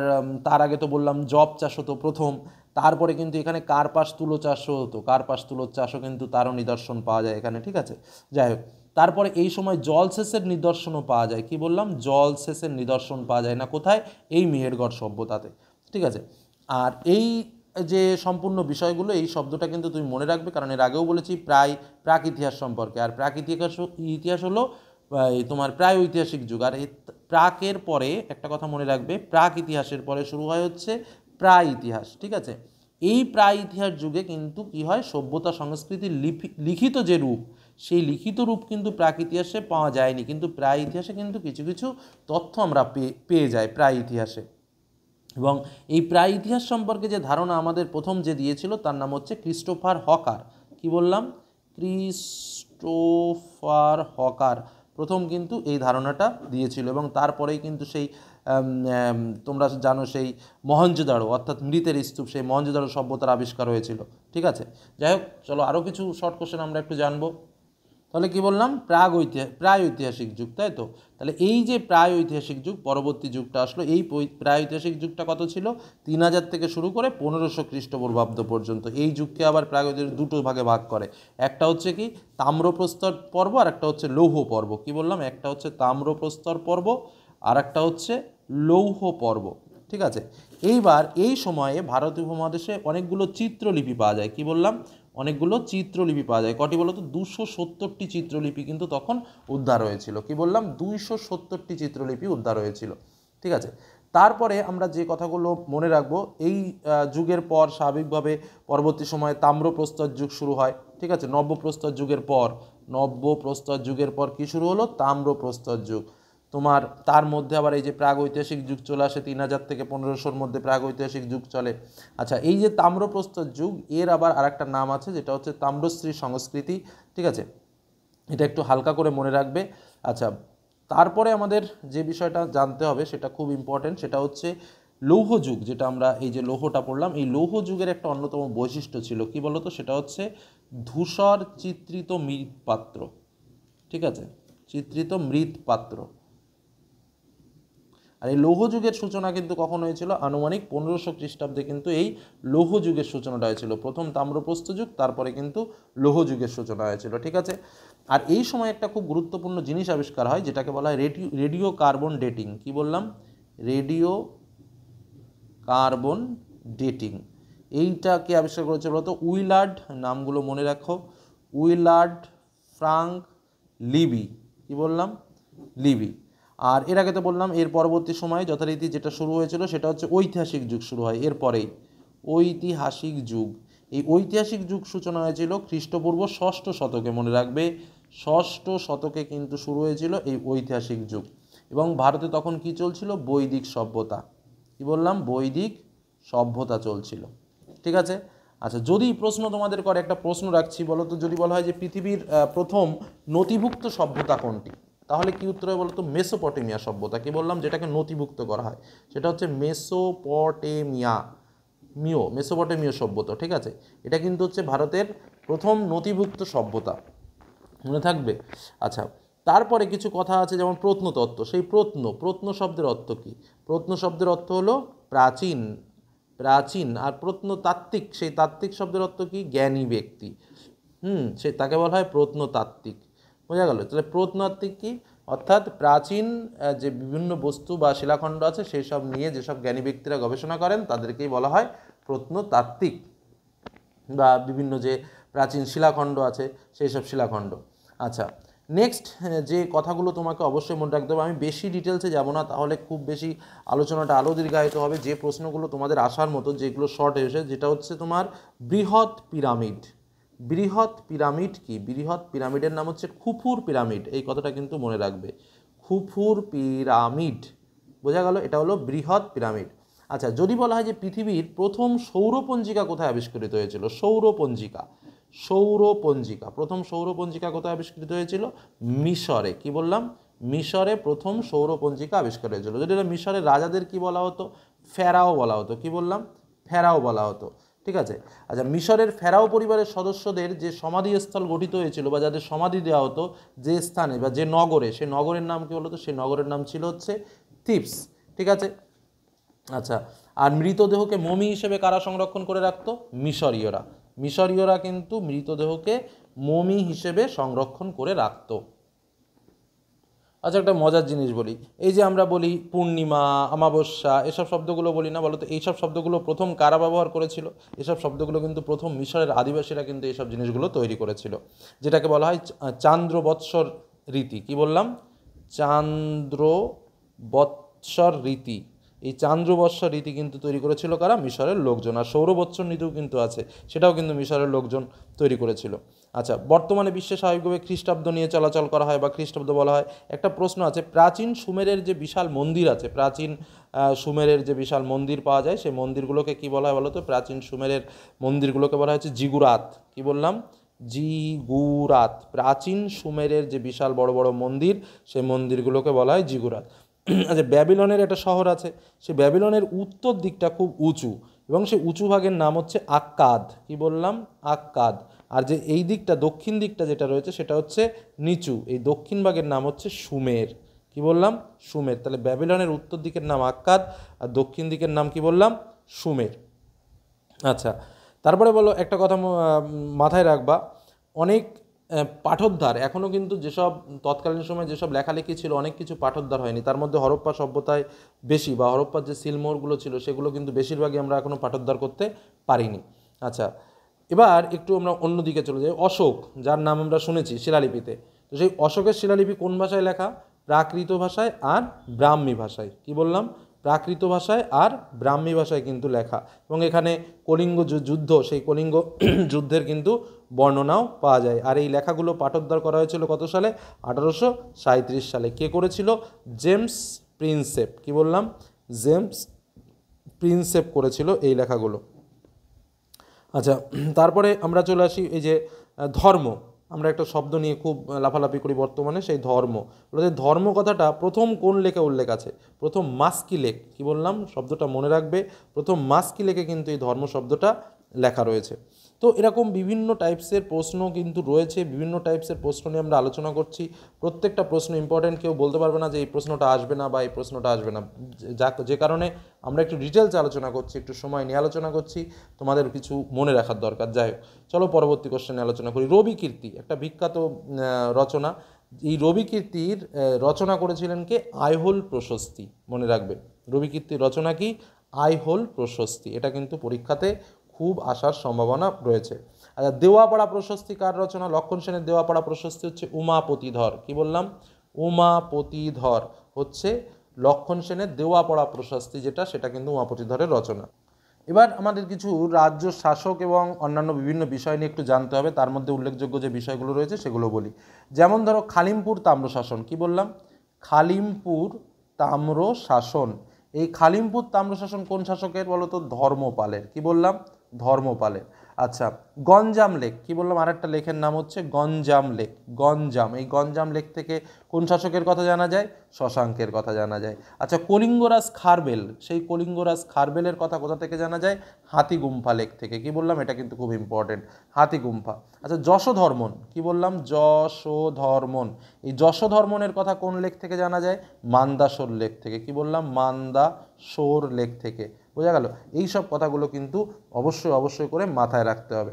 তার আগে তো বললাম জব চাষ হতো প্রথম, তারপরে কিন্তু এখানে কার্পাস তুলো চাষও হতো, কার্পাস তুলোর চাষও কিন্তু তারও নিদর্শন পাওয়া যায় এখানে, ঠিক আছে। যাই হোক, তারপরে এই সময় জলসেচের নিদর্শনও পাওয়া যায়। কি বললাম? জলসেচের নিদর্শন পাওয়া যায় না কোথায়? এই মেহেরগড় সভ্যতাতে, ঠিক আছে। আর এই যে সম্পূর্ণ বিষয়গুলো, এই শব্দটা কিন্তু তুমি মনে রাখবে, কারণ এর আগেও বলেছি প্রাক ইতিহাস সম্পর্কে। আর প্রাক ইতিহাস হলো এই তোমার প্রায় ঐতিহাসিক যুগ। আর এই প্রাকের পরে একটা কথা মনে রাখবে, প্রাক ইতিহাসের পরে শুরু হয় হচ্ছে প্রায় ইতিহাস, ঠিক আছে। এই প্রায় ইতিহাস যুগে কিন্তু কি হয়? সভ্যতা সংস্কৃতির লিখিত যে রূপ, সেই লিখিত রূপ কিন্তু প্রাক ইতিহাসে পাওয়া যায়নি, কিন্তু প্রায় ইতিহাসে কিন্তু কিছু কিছু তথ্য আমরা পেয়ে যাই প্রায় ইতিহাসে। এবং এই প্রায় ইতিহাস সম্পর্কে যে ধারণা আমাদের প্রথম যে দিয়েছিল তার নাম হচ্ছে ক্রিস্টোফার হকার। কি বললাম? ক্রিস্টোফার হকার প্রথম কিন্তু এই ধারণাটা দিয়েছিল, এবং তারপরেই কিন্তু সেই তোমরা জানো সেই মহেঞ্জোদারো, অর্থাৎ মৃতের স্তূপ, সেই মহেঞ্জোদারো সভ্যতার আবিষ্কার হয়েছিল, ঠিক আছে। যাই হোক, চলো আরও কিছু শর্ট কোশ্চেন আমরা একটু জানবো। তাহলে কি বললাম? প্রায় ঐতিহাসিক যুগ, তাই তো। তাহলে এই যে প্রায় ঐতিহাসিক যুগ, পরবর্তী যুগটা আসলো, এই প্রায় ঐতিহাসিক যুগটা কত ছিল? 3,000 থেকে শুরু করে 1500 খ্রিস্টপূর্বাব্দ পর্যন্ত। এই যুগকে আবার প্রায় ঐতিহাসিক দুটো ভাগে ভাগ করে। একটা হচ্ছে কি তাম্রপ্রস্তর পর্ব, আর একটা হচ্ছে লৌহ পর্ব। কি বললাম? একটা হচ্ছে তাম্রপ্রস্তর পর্ব, আর একটা হচ্ছে লৌহ পর্ব, ঠিক আছে। এইবার এই সময়ে ভারতীয় উপমহাদেশে অনেকগুলো চিত্রলিপি পাওয়া যায়। কি বললাম? অনেকগুলো চিত্রলিপি পাওয়া যায়। কটি বলো তো? 270টি চিত্রলিপি কিন্তু তখন উদ্ধার হয়েছিল। কি বললাম? 270টি চিত্রলিপি উদ্ধার হয়েছিল, ঠিক আছে। তারপরে আমরা যে কথাগুলো মনে রাখবো, এই যুগের পর স্বাভাবিকভাবে পরবর্তী সময়ে তাম্রপ্রস্তর যুগ শুরু হয়, ঠিক আছে। নব্যপ্রস্তর যুগের পর কি শুরু হলো? তাম্রপ্রস্তর যুগ। তোমার তার মধ্যে আবার এই যে প্রাগ ঐতিহাসিক যুগ চলে আসে, 3,000 থেকে 1500-র মধ্যে প্রাগ ঐতিহাসিক যুগ চলে। আচ্ছা, এই যে তাম্রপ্রস্তর যুগ, এর আবার আরেকটা নাম আছে যেটা হচ্ছে তাম্রশ্রী সংস্কৃতি, ঠিক আছে। এটা একটু হালকা করে মনে রাখবে। আচ্ছা, তারপরে আমাদের যে বিষয়টা জানতে হবে সেটা খুব ইম্পর্টেন্ট, সেটা হচ্ছে লৌহ যুগ। যেটা আমরা এই যে লৌহটা পড়লাম, এই লৌহ যুগের একটা অন্যতম বৈশিষ্ট্য ছিল, কি বলতো? সেটা হচ্ছে ধূসর চিত্রিত মৃৎপাত্র, ঠিক আছে, চিত্রিত মৃৎপাত্র। আর এই লৌহ যুগের সূচনা কিন্তু কখন হয়েছিল? আনুমানিক 1500 খ্রিস্টাব্দে কিন্তু এই লৌহ যুগের সূচনাটা হয়েছিল। প্রথম তাম্রপ্রস্তর যুগ, তারপরে কিন্তু লৌহ যুগের সূচনা হয়েছিল, ঠিক আছে। আর এই সময় একটা খুব গুরুত্বপূর্ণ জিনিস আবিষ্কার হয় যেটাকে বলা হয় রেডিও কার্বন ডেটিং। কি বললাম? Radio carbon dating. এইটাকে আবিষ্কার করেছে বলতো উইলার্ড, নামগুলো মনে রাখো, উইলার্ড ফ্রাঙ্ক লিবি। কি বললাম? লিবি। আর এর আগে তো বললাম এর পরবর্তী সময়ে যথারীতি যেটা শুরু হয়েছিল সেটা হচ্ছে ঐতিহাসিক যুগ শুরু হয় এরপরেই, ঐতিহাসিক যুগ। এই ঐতিহাসিক যুগ সূচনা হয়েছিল খ্রিস্টপূর্ব 6ষ্ঠ শতকে, মনে রাখবে 6ষ্ঠ শতকে কিন্তু শুরু হয়েছিল এই ঐতিহাসিক যুগ। এবং ভারতে তখন কি চলছিল? বৈদিক সভ্যতা। কি বললাম? বৈদিক সভ্যতা চলছিল, ঠিক আছে। আচ্ছা, যদি প্রশ্ন তোমাদের করে, একটা প্রশ্ন রাখছি, বলো তো, যদি বলা হয় যে পৃথিবীর প্রথম নথিভুক্ত সভ্যতা কোনটি, তাহলে কি উত্তর হবে বলো তো? মেসোপটেমিয়া সভ্যতা। কি বললাম? যেটাকে নথিভুক্ত করা হয় সেটা হচ্ছে মেসোপটেমীয় সভ্যতা, ঠিক আছে। এটা কিন্তু হচ্ছে ভারতের প্রথম নথিভুক্ত সভ্যতা, মনে থাকবে। আচ্ছা, তারপরে কিছু কথা আছে, যেমন প্রত্নতত্ত্ব। সেই প্রত্ন শব্দের অর্থ কী? প্রত্ন শব্দের অর্থ হলো প্রাচীন, আর প্রত্নতাত্ত্বিক, সেই তাত্ত্বিক শব্দের অর্থ কী? জ্ঞানী ব্যক্তি। তাকে বলা হয় প্রত্নতাত্ত্বিক। বোঝা গেল? তাহলে প্রত্নতাত্ত্বিক কি? অর্থাৎ প্রাচীন যে বিভিন্ন বস্তু বা শিলাখণ্ড আছে সেই সব নিয়ে যেসব জ্ঞানী ব্যক্তিরা গবেষণা করেন তাদেরকেই বলা হয় প্রত্নতাত্ত্বিক, বা বিভিন্ন যে প্রাচীন শিলাখণ্ড আছে সেই সব শিলাখণ্ড। আচ্ছা, নেক্সট যে কথাগুলো তোমাকে অবশ্যই মনে রাখতে হবে, আমি বেশি ডিটেলসে যাব না, তাহলে খুব বেশি আলোচনাটা আরও দীর্ঘায়িত হবে। যে প্রশ্নগুলো তোমাদের আসার মতো, যেগুলো শর্ট এসে, যেটা হচ্ছে তোমার বৃহৎ পিরামিড। বৃহৎ পিরামিড কি? বৃহৎ পিরামিডের নাম হচ্ছে খুফুর পিরামিড। এই কথাটা কিন্তু মনে রাখবে, খুফুর পিরামিড, বোঝা গেল? এটা হলো বৃহৎ পিরামিড। আচ্ছা, যদি বলা হয় যে পৃথিবীর প্রথম সৌরপঞ্জিকা কোথায় আবিষ্কৃত হয়েছিল? সৌরপঞ্জিকা, সৌরপঞ্জিকা, প্রথম সৌরপঞ্জিকা কোথায় আবিষ্কৃত হয়েছিল? মিশরে। কি বললাম? মিশরে প্রথম সৌরপঞ্জিকা আবিষ্কার হয়েছিল। যদি এটা মিশরের রাজাদের কি বলা হতো? ফেরাও বলা হতো। কি বললাম? ফেরাও বলা হতো। ঠিক আছে। আচ্ছা, মিশরের ফেরাও পরিবারের সদস্যদের যে সমাধিস্থল গঠিত হয়েছিল বা যাদের সমাধি দেওয়া হতো যে স্থানে বা যে নগরে, সেই নগরের নাম কি বলতো? সেই নগরের নাম ছিল হচ্ছে থিবস। ঠিক আছে। আচ্ছা, আর মৃতদেহকে মমি হিসেবে কারা সংরক্ষণ করে রাখতো? মিশরীয়রা। মিশরীয়রা কিন্তু মৃতদেহকে মমি হিসেবে সংরক্ষণ করে রাখতো। আচ্ছা, একটা মজার জিনিস বলি, এই যে আমরা বলি পূর্ণিমা, অমাবস্যা, এসব শব্দগুলো বলি না, বলো তো এইসব শব্দগুলো প্রথম কারা ব্যবহার করেছিল? এসব শব্দগুলো কিন্তু প্রথম মিশরের আদিবাসীরা কিন্তু এইসব জিনিসগুলো তৈরি করেছিল, যেটাকে বলা হয় চান্দ্র বৎসর রীতি। কি বললাম? চান্দ্র বৎসর রীতি। এই চান্দ্রবৎসর রীতি কিন্তু তৈরি করেছিল কারা? মিশরের লোকজন। আর সৌরবৎসর নীতিও কিন্তু আছে, সেটাও কিন্তু মিশরের লোকজন তৈরি করেছিল। আচ্ছা, বর্তমানে বিশ্বে স্বাভাবিকভাবে খ্রিস্টাব্দ নিয়ে চলাচল করা হয় বা খ্রিস্টাব্দ বলা হয়। একটা প্রশ্ন আছে, প্রাচীন সুমেরের যে বিশাল মন্দির আছে, প্রাচীন সুমেরের যে বিশাল মন্দির পাওয়া যায়, সেই মন্দিরগুলোকে কি বলা হয় বলো তো? প্রাচীন সুমেরের মন্দিরগুলোকে বলা হচ্ছে জিগুরাত। কি বললাম? জিগুরাত। প্রাচীন সুমেরের যে বিশাল বড় বড় মন্দির, সেই মন্দিরগুলোকে বলা হয় জিগুরাত। আচ্ছা, ব্যাবিলনের একটা শহর আছে, সেই ব্যাবিলনের উত্তর দিকটা খুব উঁচু এবং সেই উঁচু ভাগের নাম হচ্ছে আক্কাদ। কি বললাম? আক্কাদ। আর যে এই দিকটা, দক্ষিণ দিকটা যেটা রয়েছে সেটা হচ্ছে নিচু, এই দক্ষিণ ভাগের নাম হচ্ছে সুমের। কি বললাম? সুমের। তাহলে ব্যাবিলনের উত্তর দিকের নাম আক্কাদ আর দক্ষিণ দিকের নাম কি বললাম? সুমের। আচ্ছা, তারপরে বলো একটা কথা মাথায় রাখবা, অনেক পাঠোদ্ধার এখনও কিন্তু, যেসব তৎকালীন সময় যেসব লেখালেখি ছিল, অনেক কিছু পাঠোদ্ধার হয়নি। তার মধ্যে হরপ্পা সভ্যতায় বেশি, বা হরপ্পার যে সিলমোহরগুলো ছিল সেগুলো কিন্তু বেশিরভাগই আমরা এখনও পাঠোদ্ধার করতে পারিনি। আচ্ছা, এবার একটু আমরা অন্যদিকে চলে যাই। অশোক, যার নাম আমরা শুনেছি শিলালিপিতে, তো সেই অশোকের শিলালিপি কোন ভাষায় লেখা? প্রাকৃত ভাষায় আর ব্রাহ্মী ভাষায়। কি বললাম? প্রাকৃত ভাষায় আর ব্রাহ্মী ভাষায় কিন্তু লেখা। এবং এখানে কলিঙ্গ যুদ্ধ, সেই কলিঙ্গ যুদ্ধের কিন্তু বর্ণনাও পাওয়া যায়। আর এই লেখাগুলো পাঠোদ্ধার করা হয়েছিল কত সালে? 1837 সালে। কে করেছিল? James Prinsep. কি বললাম? জেমস প্রিন্সেপ করেছিল এই লেখাগুলো। আচ্ছা, তারপরে আমরা চলে আসি এই যে ধর্ম। আমরা একটা শব্দ নিয়ে খুব লাফালাফি করি বর্তমানে, সেই ধর্ম। বলতে ধর্ম কথাটা প্রথম কোন লেখে উল্লেখ আছে? প্রথম মাস্কি লেখ। কি বললাম? শব্দটা মনে রাখবে, প্রথম মাস্কি লেখে কিন্তু এই ধর্ম শব্দটা লেখা রয়েছে। তো এরকম বিভিন্ন টাইপসের প্রশ্ন কিন্তু রয়েছে, বিভিন্ন টাইপসের প্রশ্ন নিয়ে আমরা আলোচনা করছি। প্রত্যেকটা প্রশ্ন ইম্পর্টেন্ট, কেউ বলতে পারবে না যে এই প্রশ্নটা আসবে না বা এই প্রশ্নটা আসবে না। যে কারণে আমরা একটু ডিটেলসে আলোচনা করছি, একটু সময় নিয়ে আলোচনা করছি, তোমাদের কিছু মনে রাখার দরকার। যাই হোক, চলো পরবর্তী কোশ্চেনে আলোচনা করি। রবি কীর্তি একটা বিখ্যাত রচনা। এই রবি কীর্তির রচনা করেছিলেন কে? আইহোল প্রশস্তি। মনে রাখবে, রবি কীর্তির রচনা কি? আইহোল প্রশস্তি। এটা কিন্তু পরীক্ষাতে খুব আসার সম্ভাবনা রয়েছে। আচ্ছা, দেওয়াপাড়া প্রশস্তি কার রচনা? লক্ষণ সেনের দেওয়াপাড়া প্রশস্তি হচ্ছে উমাপতিধর। কি বললাম? উমাপতিধর হচ্ছে লক্ষণ সেনের দেওয়াপাড়া প্রশস্তি, যেটা সেটা কিন্তু উমাপতিধরের রচনা। এবার আমাদের কিছু রাজ্য শাসক এবং অন্যান্য বিভিন্ন বিষয় নিয়ে একটু জানতে হবে। তার মধ্যে উল্লেখযোগ্য যে বিষয়গুলো রয়েছে সেগুলো বলি। যেমন ধরো খালিমপুর তাম্রশাসন। কি বললাম? খালিমপুর তাম্রশাসন। এই খালিমপুর তাম্রশাসন কোন শাসকের বলো তো? ধর্মপালের। কি বললাম? ধর্মপালের। আচ্ছা, গঞ্জাম লেক। কি বললাম? আরেকটা লেকের নাম হচ্ছে গঞ্জাম লেক। গঞ্জাম, এই গঞ্জাম লেক থেকে কোন শাসকের কথা জানা যায়? শশাঙ্কের কথা জানা যায়। আচ্ছা, কলিঙ্গরাজ খারবেল, সেই কলিঙ্গরাজ খারবেলের কথা কোথা থেকে জানা যায়? হাতিগুম্ফা লেক থেকে। কি বললাম? এটা কিন্তু খুব ইম্পর্টেন্ট, হাতিগুম্ফা। আচ্ছা, যশোধর্মন। কি বললাম? যশোধর্মন। এই যশোধর্মনের কথা কোন লেক থেকে জানা যায়? মান্দাসোর লেক থেকে। কি বললাম? মান্দাসোর লেক থেকে। বোঝা গেল? এই সব কথাগুলো কিন্তু অবশ্যই অবশ্যই করে মাথায় রাখতে হবে।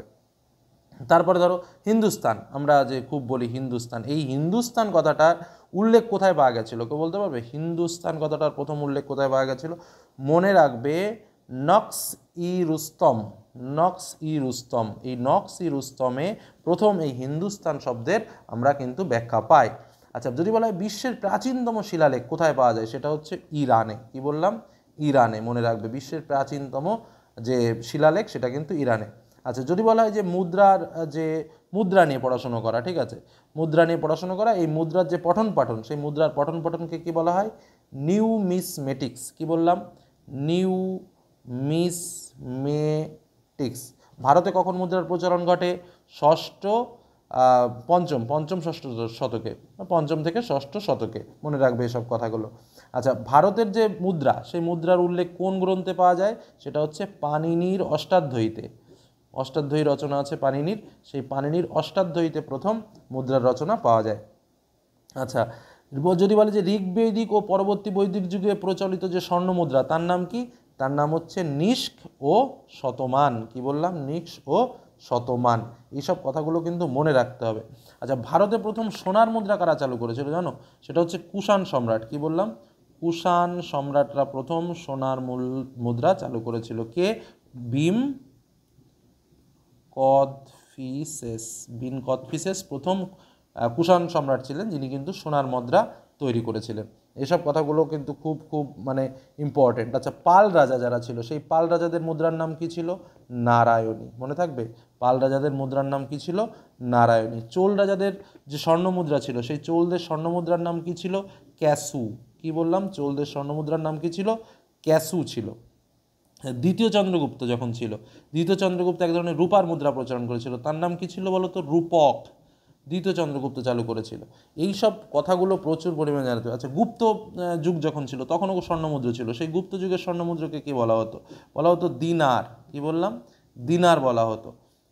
তারপরে ধরো হিন্দুস্তান, আমরা যে খুব বলি হিন্দুস্তান, এই হিন্দুস্তান কথাটার উল্লেখ কোথায় পাওয়া গেছিলো, কেউ বলতে পারবে হিন্দুস্তান কথাটার প্রথম উল্লেখ কোথায় পাওয়া গেছিলো? মনে রাখবে নকশ ই রুস্তম, নকশ ই রুস্তম, এই নকশ ই রুস্তমে প্রথম এই হিন্দুস্তান শব্দের আমরা কিন্তু ব্যাখ্যা পাই। আচ্ছা, যদি বলা হয় বিশ্বের প্রাচীনতম শিলালেখ কোথায় পাওয়া যায়, সেটা হচ্ছে ইরানে। কি বললাম? ইরানে। মনে রাখবে বিশ্বের প্রাচীনতম যে শিলালেখ সেটা কিন্তু ইরানে। আচ্ছা, যদি বলা হয় যে মুদ্রার যে মুদ্রা নিয়ে পড়াশুনো করা, ঠিক আছে, মুদ্রা নিয়ে পড়াশুনো করা, এই মুদ্রার যে পঠন পাঠন, সেই মুদ্রার পঠন পাঠনকে কী বলা হয়? নিউমিসমেটিক্স। কি বললাম? নিউমিসমেটিক্স। ভারতে কখন মুদ্রার প্রচলন ঘটে? পঞ্চম ষষ্ঠ শতকে, পঞ্চম থেকে ষষ্ঠ শতকে। মনে রাখবে এসব কথাগুলো। আচ্ছা, ভারতের যে মুদ্রা, সেই মুদ্রার উল্লেখ কোন গ্রন্থে পাওয়া যায়? সেটা হচ্ছে পাণিনির অষ্টাধ্যায়ীতে। অষ্টাধ্যায়ী রচনা আছে পাণিনির, সেই পাণিনির অষ্টাধ্যায়ীতে প্রথম মুদ্রার রচনা পাওয়া যায়। আচ্ছা, যদি বলে যে ঋগ্বৈদিক ও পরবর্তী বৈদিক যুগে প্রচলিত যে স্বর্ণ মুদ্রা, তার নাম কি? তার নাম হচ্ছে নিষ্ক ও শতমান। কি বললাম? নিষ্ক ও শতমান। এইসব কথাগুলো কিন্তু মনে রাখতে হবে। আচ্ছা, ভারতে প্রথম সোনার মুদ্রা কারা চালু করেছিল জানো? সেটা হচ্ছে কুষাণ সম্রাট। কি বললাম? কুষাণ সম্রাটরা প্রথম সোনার মুদ্রা চালু করেছিল। কে? ভীম কদফিসেস প্রথম কুষাণ সম্রাট ছিলেন, যিনি কিন্তু সোনার মুদ্রা তৈরি করেছিলেন। এসব কথাগুলো কিন্তু খুব খুব মানে ইম্পর্টেন্ট। আচ্ছা, পাল রাজা যারা ছিল, সেই পাল রাজাদের মুদ্রার নাম কি ছিল? নারায়ণী। মনে থাকবে, পাল রাজাদের মুদ্রার নাম কি ছিল? নারায়ণী। চোল রাজাদের যে স্বর্ণ মুদ্রা ছিল, সেই চোলদের স্বর্ণ মুদ্রার নাম কি ছিল? ক্যাসু। কি বললাম? চোলদের স্বর্ণ মুদ্রার নাম কি ছিল? ক্যাসু ছিল। দ্বিতীয় চন্দ্রগুপ্ত যখন ছিল, দ্বিতীয় চন্দ্রগুপ্ত এক ধরনের রূপার মুদ্রা প্রচলন করেছিল, তার নাম কি ছিল বলো তো? রূপক। দ্বিতীয় চন্দ্রগুপ্ত চালু করেছিল। এই সব কথাগুলো প্রচুর পরিমাণে জানতে হবে। আচ্ছা, গুপ্ত যুগ যখন ছিল, তখনও স্বর্ণমুদ্রা ছিল। সেই গুপ্ত যুগের স্বর্ণমুদ্রাকে কী বলা হতো? বলা হতো দিনার। কি বললাম? দিনার বলা হতো।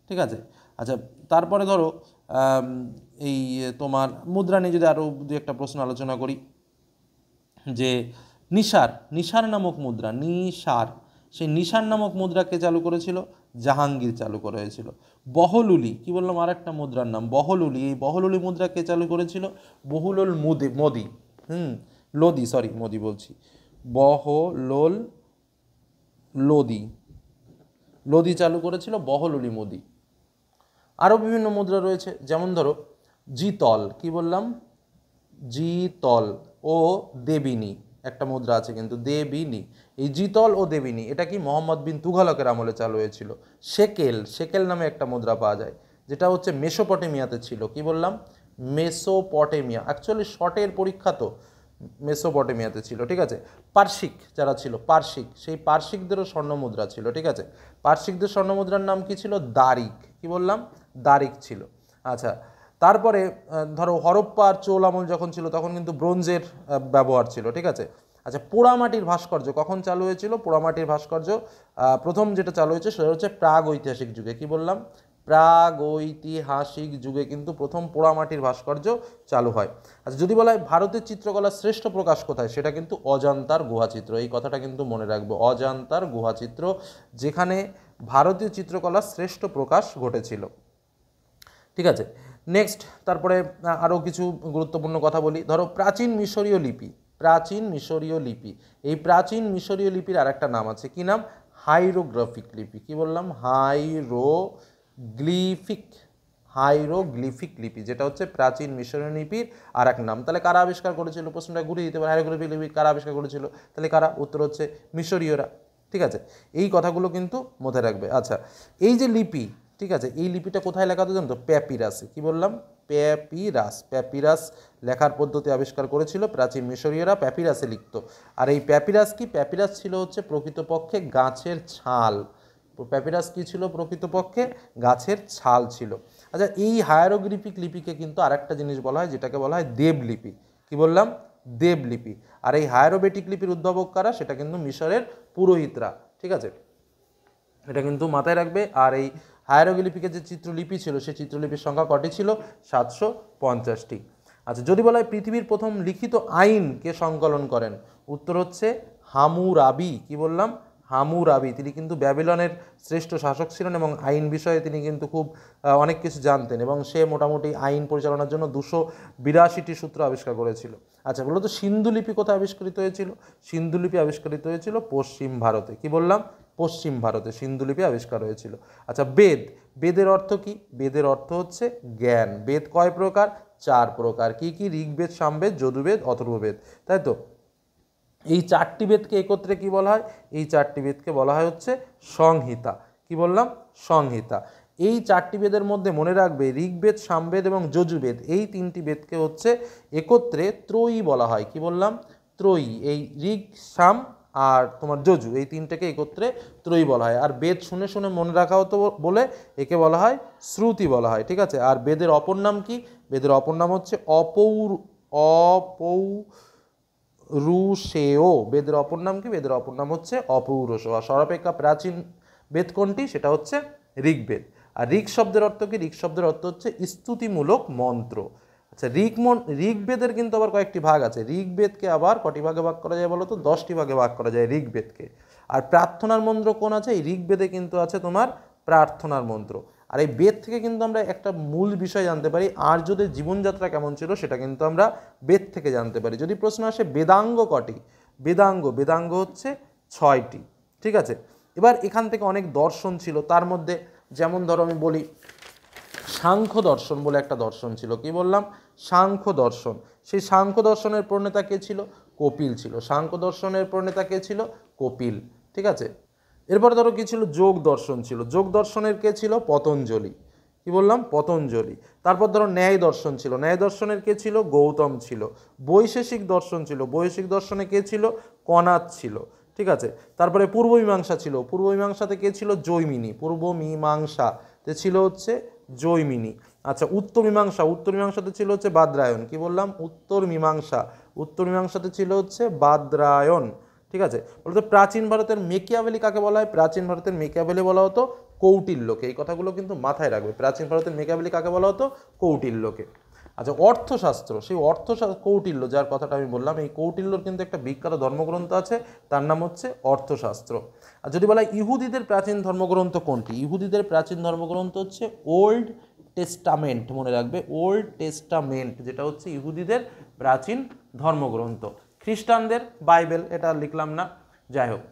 ঠিক আছে। আচ্ছা, তারপরে ধরো এই তোমার মুদ্রা নিয়ে যদি আরও দু একটা প্রশ্ন আলোচনা করি, যে নিসার নামক মুদ্রা, সেই নিসার নামক মুদ্রাকে চালু করেছিল? জাহাঙ্গীর চালু করেছিল। বহলুলি, কি বললাম? আর একটা মুদ্রার নাম বহলুলি। এই বহলুলি মুদ্রাকে চালু করেছিল? বহুলোল মোদি। মোদি বলছি, বহলোল লোদি চালু করেছিল বহলুলি মোদি। আরও বিভিন্ন মুদ্রা রয়েছে, যেমন ধরো জিতল। কি বললাম? জিতল ও দেবিনী একটা মুদ্রা আছে কিন্তু, দেবিনী। এই জিতল ও দেবিনী এটা কি মোহাম্মদ বিন তুঘলকের আমলে চালু হয়েছিল। সেকেল নামে একটা মুদ্রা পাওয়া যায়, যেটা হচ্ছে মেসোপটেমিয়াতে ছিল। কি বললাম? মেসোপটেমিয়া। অ্যাকচুয়ালি শর্টের পরীক্ষা তো মেসোপটেমিয়াতে ছিল। ঠিক আছে। পার্শিক যারা ছিল, সেই পার্শিকদেরও স্বর্ণ মুদ্রা ছিল। ঠিক আছে। পার্শিকদের স্বর্ণ মুদ্রার নাম কি ছিল? দারিক। কি বললাম? দারিক ছিল। আচ্ছা, তারপরে ধরো হরপ্পা আর চোল আমল যখন ছিল, তখন কিন্তু ব্রোঞ্জের ব্যবহার ছিল। ঠিক আছে। আচ্ছা, পোড়ামাটির ভাস্কর্য কখন চালু হয়েছিল? পোড়ামাটির ভাস্কর্য প্রথম যেটা চালু হয়েছে সেটা হচ্ছে প্রাগ ঐতিহাসিক যুগে। কি বললাম? প্রাগ ঐতিহাসিক যুগে কিন্তু প্রথম পোড়ামাটির ভাস্কর্য চালু হয়। আচ্ছা, যদি বলা হয় ভারতের চিত্রকলার শ্রেষ্ঠ প্রকাশ কোথায়, সেটা কিন্তু অজন্তার গুহাচিত্র। এই কথাটা কিন্তু মনে রাখবে, অজন্তার গুহাচিত্র, যেখানে ভারতীয় চিত্রকলার শ্রেষ্ঠ প্রকাশ ঘটেছিল। ঠিক আছে। নেক্সট, তারপরে আরও কিছু গুরুত্বপূর্ণ কথা বলি। ধরো প্রাচীন মিশরীয় লিপি, এই প্রাচীন মিশরীয় লিপির আর একটা নাম আছে। কি নাম? হাইরোগ্রাফিক লিপি। কি বললাম? হাইরোগ্লিফিক লিপি, যেটা হচ্ছে প্রাচীন মিশরীয় লিপির আর এক নাম। তাহলে কারা আবিষ্কার করেছিল? প্রশ্নটা ঘুরিয়ে দিতে পারে, হাইরোগ্লিফিক লিপি কারা আবিষ্কার করেছিল? তাহলে কারা? উত্তর হচ্ছে মিশরীয়রা। ঠিক আছে। এই কথাগুলো কিন্তু মনে রাখবে। আচ্ছা, এই যে লিপি, ঠিক আছে, এই লিপিটা কোথায় লেখা হতো জানো তো? প্যাপিরাসে। কি বললাম? প্যাপিরাস লেখার পদ্ধতি আবিষ্কার করেছিল প্রাচীন মিশরীয়রা, প্যাপিরাসে লিখত। আর এই প্যাপিরাস কি? প্যাপিরাস ছিল হচ্ছে প্রকৃতপক্ষে গাছের ছাল। প্যাপিরাস কি ছিল? প্রকৃতপক্ষে গাছের ছাল ছিল। আচ্ছা, এই হায়ারোগ্লিফিক লিপিকে কিন্তু আরেকটা জিনিস বলা হয়, যেটাকে বলা হয় দেবলিপি। কি বললাম? দেবলিপি। আর এই হায়ারোবেটিক লিপির উদ্ভাবক কারা? সেটা কিন্তু মিশরের পুরোহিতরা। ঠিক আছে, এটা কিন্তু মাথায় রাখবে। আর এই হায়ারোগ্লিফিকের যে চিত্রলিপি ছিল, সেই চিত্রলিপির সংখ্যা কটি ছিল? 750টি। আচ্ছা, যদি বলা হয় পৃথিবীর প্রথম লিখিত আইন কে সংকলন করেন, উত্তর হচ্ছে হামুরাবি। কি বললাম? হামুরাবি তিনি কিন্তু ব্যাবিলনের শ্রেষ্ঠ শাসক ছিলেন এবং আইন বিষয়ে তিনি কিন্তু খুব অনেক কিছু জানতেন এবং সে মোটামুটি আইন পরিচালনার জন্য 282টি সূত্র আবিষ্কার করেছিল। আচ্ছা, বলো তো সিন্ধুলিপি কোথায় আবিষ্কৃত হয়েছিল? সিন্ধুলিপি আবিষ্কৃত হয়েছিল পশ্চিম ভারতে। কি বললাম? পশ্চিম ভারতে সিন্ধুলিপি আবিষ্কার হয়েছিল। আচ্ছা, বেদ, বেদের অর্থ কি? বেদের অর্থ হচ্ছে জ্ঞান। বেদ কয় প্রকার? 4 প্রকার। কি কি? ঋগ্বেদ, সামবেদ, যজুর্বেদ, অথর্ববেদ, তাই তো? এই 4টি বেদকে একত্রে কি বলা হয়? এই 4টি বেদকে বলা হয় হচ্ছে সংহিতা। কি বললাম? সংহিতা। এই 4টি বেদের মধ্যে মনে রাখবে ঋগ্বেদ, সামবেদ এবং যজুর্বেদ, এই 3টি বেদকে হচ্ছে একত্রে ত্রয়ী বলা হয়। কি বললাম? ত্রয়ী। এই ঋগ, সাম আর তোমার যজু, এই 3টেকে একত্রে ত্রয়ী বলা হয়। আর বেদ শুনে শুনে মনে রাখা হতো বলে একে বলা হয় শ্রুতি বলা হয়। ঠিক আছে? আর বেদের অপর নাম কি? বেদের অপর নাম হচ্ছে অপৌরুষেয়। বেদের অপর নাম কি? বেদের অপর নাম হচ্ছে অপৌরুষেয়। আর সর্বাপেক্ষা প্রাচীন বেদ কোনটি? সেটা হচ্ছে ঋগ্বেদ। আর ঋগ শব্দের অর্থ কি? ঋগ শব্দের অর্থ হচ্ছে স্তুতিমূলক মন্ত্র। আচ্ছা, ঋগ্বেদের কিন্তু আবার কয়েকটি ভাগ আছে। ঋগ্বেদকে আবার কটি ভাগে ভাগ করা যায় বলো তো? 10টি ভাগে ভাগ করা যায় ঋগ্বেদকে। আর প্রার্থনার মন্ত্র কোন আছে? এই ঋগ্বেদে কিন্তু আছে তোমার প্রার্থনার মন্ত্র। আর এই বেদ থেকে কিন্তু আমরা একটা মূল বিষয় জানতে পারি, আর্যদের জীবনযাত্রা কেমন ছিল সেটা কিন্তু আমরা বেদ থেকে জানতে পারি। যদি প্রশ্ন আসে বেদাঙ্গ কটি? বেদাঙ্গ হচ্ছে 6টি। ঠিক আছে? এবার এখান থেকে অনেক দর্শন ছিল, তার মধ্যে যেমন ধরো আমি বলি সাংখ্য দর্শন বলে একটা দর্শন ছিল। কি বললাম? সাংখ্য দর্শন। সেই সাংখ্য দর্শনের প্রণেতা কে ছিল? কপিল ছিল। সাংখ্য দর্শনের প্রণেতা কে ছিল? কপিল। ঠিক আছে? এরপর ধরো কি ছিল? যোগ দর্শন ছিল। যোগ দর্শনের কে ছিল? পতঞ্জলি। কি বললাম? পতঞ্জলি। তারপর ধরো ন্যায় দর্শন ছিল। ন্যায় দর্শনের কে ছিল? গৌতম ছিল। বৈশেষিক দর্শন ছিল। বৈশেষিক দর্শনে কে ছিল? কনাদ ছিল। ঠিক আছে? তারপরে পূর্ব মীমাংসা ছিল। পূর্ব মীমাংসাতে কে ছিল? জৈমিনী। পূর্ব মীমাংসাতে ছিল হচ্ছে জৈমিনী। আচ্ছা, উত্তর মীমাংসাতে ছিল হচ্ছে বাদরায়ণ। কি বললাম? উত্তর মীমাংসাতে ছিল হচ্ছে বাদরায়ণ। ঠিক আছে? বলতে প্রাচীন ভারতের মেকিয়াভেলি কাকে বলা হয়? প্রাচীন ভারতের মেকিয়াভেলি বলা হতো কৌটিল্যকে। এই কথাগুলো কিন্তু মাথায় রাখবে। প্রাচীন ভারতের মেকিয়াভেলি কাকে বলা হতো? কৌটিল্যকে। আচ্ছা, অর্থশাস্ত্র, সেই কৌটিল্য যার কথাটা আমি বললাম, এই কৌটিল্যর কিন্তু একটা বিখ্যাত ধর্মগ্রন্থ আছে, তার নাম হচ্ছে অর্থশাস্ত্র। আর যদি বলা হয় ইহুদিদের প্রাচীন ধর্মগ্রন্থ কোনটি? ইহুদিদের প্রাচীন ধর্মগ্রন্থ হচ্ছে ওল্ড টেস্টামেন্ট। মনে রাখবে, ওল্ড টেস্টামেন্ট, যেটা হচ্ছে ইহুদিদের প্রাচীন ধর্মগ্রন্থ। খ্রিস্টানদের বাইবেল, এটা লিখলাম না, যাই হোক।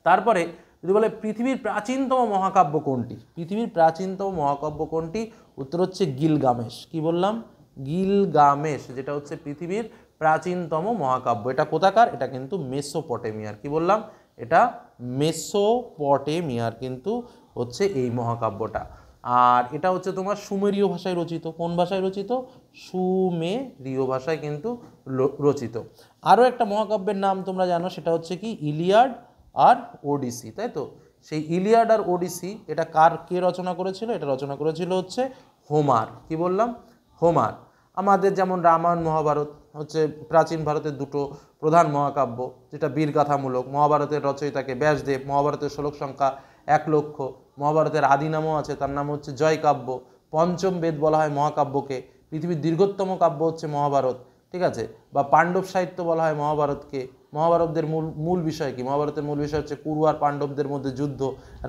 তারপরে যদি বলে পৃথিবীর প্রাচীনতম মহাকাব্য কোনটি? পৃথিবীর প্রাচীনতম মহাকাব্য কোনটি? উত্তর হচ্ছে গিলগামেশ। কি বললাম? গিলগামেশ, যেটা হচ্ছে পৃথিবীর প্রাচীনতম মহাকাব্য। এটা কোথাকার? এটা কিন্তু মেসোপটেমিয়ার। কি বললাম? এটা মেসোপটেমিয়ার কিন্তু হচ্ছে এই মহাকাব্যটা। আর এটা হচ্ছে তোমার সুমেরীয় ভাষায় রচিত। কোন ভাষায় রচিত? সুমেরীয় ভাষায় কিন্তু রচিত। আরও একটা মহাকাব্যের নাম তোমরা জানো, সেটা হচ্ছে কি? ইলিয়াড আর ওডিসি, তাই তো? সেই ইলিয়াড আর ওডিসি এটা কে রচনা করেছিল? এটা রচনা করেছিল হচ্ছে হোমার। কি বললাম? হোমার। আমাদের যেমন রামায়ণ, মহাভারত হচ্ছে প্রাচীন ভারতের দুটো প্রধান মহাকাব্য, যেটা বীরগাথামূলক। মহাভারতের রচয়িতাকে ব্যাসদেব। মহাভারতের শ্লোক সংখ্যা 1,00,000। মহাভারতের আদি নামও আছে, তার নাম হচ্ছে জয়কাব্য। পঞ্চম বেদ বলা হয় মহাকাব্যকে। পৃথিবীর দীর্ঘতম কাব্য হচ্ছে মহাভারত। ঠিক আছে? বা পাণ্ডব সাহিত্য বলা হয় মহাভারতকে। মহাভারতের মূল বিষয় কি? মহাভারতের মূল বিষয় হচ্ছে কুরু আর পাণ্ডবদের মধ্যে যুদ্ধ।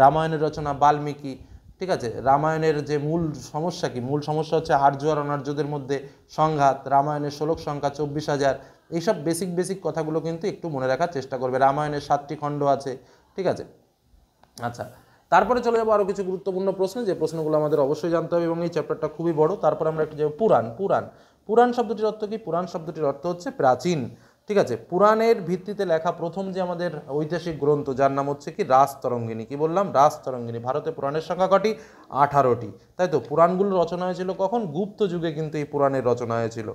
রামায়ণের রচনা বাল্মীকি। ঠিক আছে? রামায়ণের যে মূল সমস্যা কি? মূল সমস্যা হচ্ছে আর্য আর অনার্যদের মধ্যে সংঘাত। রামায়ণের শ্লোক সংখ্যা 24,000। এইসব বেসিক কথাগুলো কিন্তু একটু মনে রাখার চেষ্টা করবে। রামায়ণের 7টি খণ্ড আছে। ঠিক আছে? আচ্ছা, তারপরে চলে যাবো আরও কিছু গুরুত্বপূর্ণ প্রশ্ন, যে প্রশ্নগুলো আমাদের অবশ্যই জানতে হবে, এবং এই চ্যাপ্টারটা খুবই বড়। তারপর আমরা একটু যাবো পুরাণ শব্দটির অর্থ কি? পুরাণ শব্দটির অর্থ হচ্ছে প্রাচীন। ঠিক আছে? পুরাণের ভিত্তিতে লেখা প্রথম যে আমাদের ঐতিহাসিক গ্রন্থ, যার নাম হচ্ছে কি? রাজতরঙ্গিনী। কি বললাম? রাজতরঙ্গিনী। ভারতে পুরাণের সংখ্যা কটি? 18টি। তাই তো? পুরাণগুলো রচনা হয়েছিল কখন? গুপ্ত যুগে কিন্তু এই পুরাণের রচনা হয়েছিল।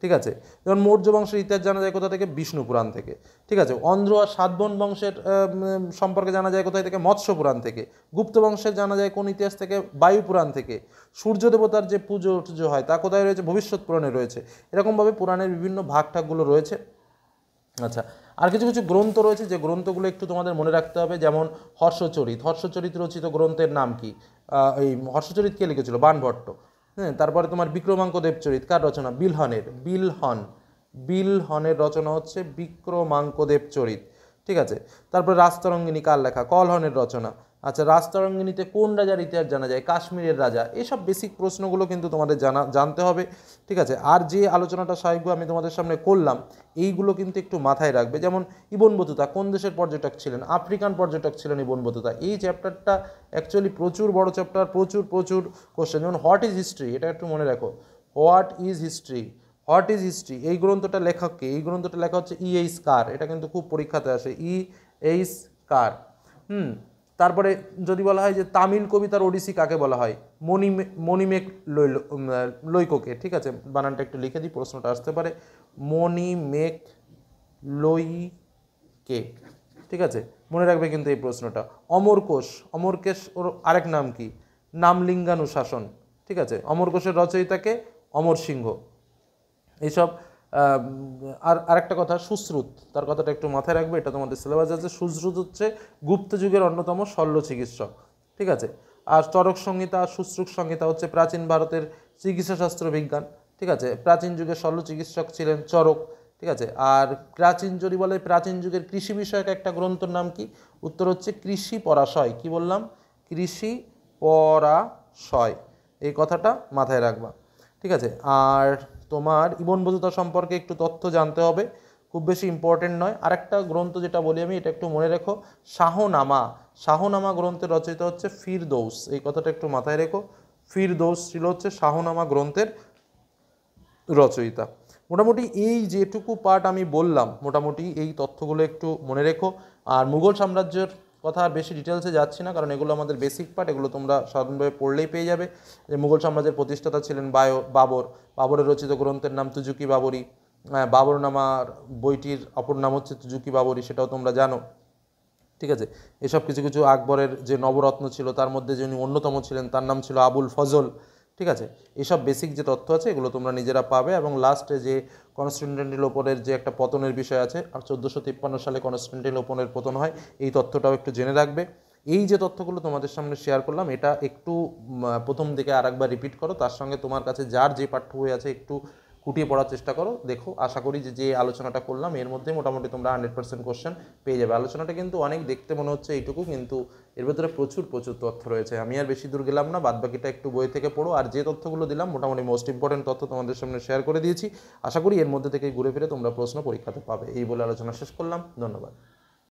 ঠিক আছে? যেমন মৌর্য বংশের ইতিহাস জানা যায় কোথা থেকে? বিষ্ণু পুরাণ থেকে। ঠিক আছে? অন্ধ্র আর সাতবন বংশের সম্পর্কে জানা যায় কোথায় থেকে? মৎস্য পুরাণ থেকে। গুপ্ত বংশের জানা যায় কোন ইতিহাস থেকে? বায়ু পুরাণ থেকে। সূর্য দেবতার যে পুজো হয় তা কোথায় রয়েছে? ভবিষ্যৎ পুরাণে রয়েছে। এরকমভাবে পুরাণের বিভিন্ন ভাগগুলো রয়েছে। আচ্ছা, আর কিছু গ্রন্থ রয়েছে, যে গ্রন্থগুলো একটু তোমাদের মনে রাখতে হবে, যেমন হর্ষচরিত রচিত গ্রন্থের নাম কি? এই হর্ষচরিত কে লিখেছিল? বাণভট্ট। হ্যাঁ। তারপরে তোমার বিক্রমাঙ্ক দেবচরিত কার রচনা? বিলহনের রচনা হচ্ছে বিক্রমাঙ্ক দেবচরিত। ঠিক আছে। তারপরে রাজতরঙ্গিনী কার লেখা? কলহনের রচনা। আচ্ছা, রাজতরঙ্গিনীতে কোন রাজার ইতিহাস জানা যায়? কাশ্মীরের রাজা। এসব বেসিক প্রশ্নগুলো কিন্তু তোমাদের জানতে হবে, ঠিক আছে। আর যে আলোচনাটা স্বাভাবিক আমি তোমাদের সামনে করলাম এইগুলো কিন্তু একটু মাথায় রাখবে। যেমন ইবন বতুতা কোন দেশের পর্যটক ছিলেন? আফ্রিকান পর্যটক ছিলেন ইবন বতুতা। এই চ্যাপ্টারটা অ্যাকচুয়ালি প্রচুর বড় চ্যাপ্টার, প্রচুর কোশ্চেন। যেমন হোয়াট ইজ হিস্ট্রি, এটা একটু মনে রাখো। What is history, what is history, এই গ্রন্থটা লেখককে? এই গ্রন্থটা লেখা হচ্ছে E.H. কার। এটা কিন্তু খুব পরীক্ষাতে আসে, E.H. কার। তারপরে যদি বলা হয় যে তামিল কবিতার ওডিসি কাকে বলা হয়? মণিমেক লৈককে, ঠিক আছে। বানানটা একটু লিখে দিই, প্রশ্নটা আসতে পারে। মণিমেক লৈকে, ঠিক আছে, মনে রাখবে কিন্তু এই প্রশ্নটা। অমরকোষ, অমরকেশ ওর আরেক নাম কি? নামলিঙ্গানুশাসন, ঠিক আছে। অমরকোষের রচয়িতাকে? অমর সিংহ। এইসব। আর আরেকটা কথা, সুশ্রুত, তার কথাটা একটু মাথায় রাখবে, এটা তোমাদের সিলেবাস আছে। সুশ্রুত হচ্ছে গুপ্ত যুগের অন্যতম শল্য চিকিৎসক, ঠিক আছে। আর চরক সংহিতা আর শুশ্রুত সংহিতা হচ্ছে প্রাচীন ভারতের চিকিৎসাশাস্ত্র বিজ্ঞান, ঠিক আছে। প্রাচীন যুগের শল্য চিকিৎসক ছিলেন চরক, ঠিক আছে। আর প্রাচীন যদি বলে প্রাচীন যুগের কৃষি বিষয়ক একটা গ্রন্থর নাম কি? উত্তর হচ্ছে কৃষি পরাশয়। কি বললাম? কৃষি পরাশয়। এই কথাটা মাথায় রাখবা, ঠিক আছে। আর তোমার ইবন বতুতা সম্পর্কে একটু তথ্য জানতে হবে, খুব বেশি ইম্পর্টেন্ট নয়। আরেকটা গ্রন্থ যেটা বলি আমি, এটা একটু মনে রেখো, শাহনামা। শাহনামা গ্রন্থের রচয়িতা হচ্ছে ফিরদৌস। এই কথাটা একটু মাথায় রেখো, ফিরদৌস ছিল হচ্ছে শাহনামা গ্রন্থের রচয়িতা। মোটামুটি এই যেটুকু পার্ট আমি বললাম, মোটামুটি এই তথ্যগুলো একটু মনে রেখো। আর মুঘল সাম্রাজ্যের কথা আর বেশি ডিটেলসে যাচ্ছি না, কারণ এগুলো আমাদের বেসিক পার্ট, এগুলো তোমরা সাধারণভাবে পড়লেই পেয়ে যাবে। যে মুঘল সাম্রাজ্যের প্রতিষ্ঠাতা ছিলেন বাবর। বাবরের রচিত গ্রন্থের নাম তুজুকি বাবরি। বাবরনামার বইটির অপর নাম হচ্ছে তুজুকি বাবরি, সেটাও তোমরা জানো, ঠিক আছে। এসব কিছু কিছু আকবরের যে নবরত্ন ছিল তার মধ্যে যিনি অন্যতম ছিলেন তার নাম ছিল আবুল ফজল, ঠিক আছে। এসব বেসিক যে তথ্য আছে এগুলো তোমরা নিজেরা পাবে। এবং লাস্টে যে কনস্টান্টিনোপলের যে একটা পতনের বিষয় আছে, আর 1453 সালে কনস্টান্টিনোপলের পতন হয়, এই তথ্যটাও একটু জেনে রাখবে। এই যে তথ্যগুলো তোমাদের সামনে শেয়ার করলাম, এটা একটু প্রথম দিকে আর একবার রিপিট করো, তার সঙ্গে তোমার কাছে যার যে পাঠ্য বই আছে একটু খুঁটিয়ে পড়ার চেষ্টা করো। দেখো, আশা করি যে আলোচনাটা করলাম এর মধ্যে মোটামুটি তোমরা 100% কোশ্চেন পেয়ে যাবে। আলোচনাটা কিন্তু অনেক দেখতে মনে হচ্ছে এইটুকু, কিন্তু এর ভেতরে প্রচুর তথ্য রয়েছে। আমি আর বেশি দূর গেলাম না, বাদবাকিটা একটু বই থেকে পড়ো। আর যে তথ্যগুলো দিলাম মোটামুটি মোস্ট ইম্পর্টেন্ট তথ্য তোমাদের সামনে শেয়ার করে দিয়েছি। আশা করি এর মধ্যে থেকে ঘুরে ফিরে তোমরা প্রশ্ন পরীক্ষাতে পাবে। এই বলে আলোচনা শেষ করলাম। ধন্যবাদ।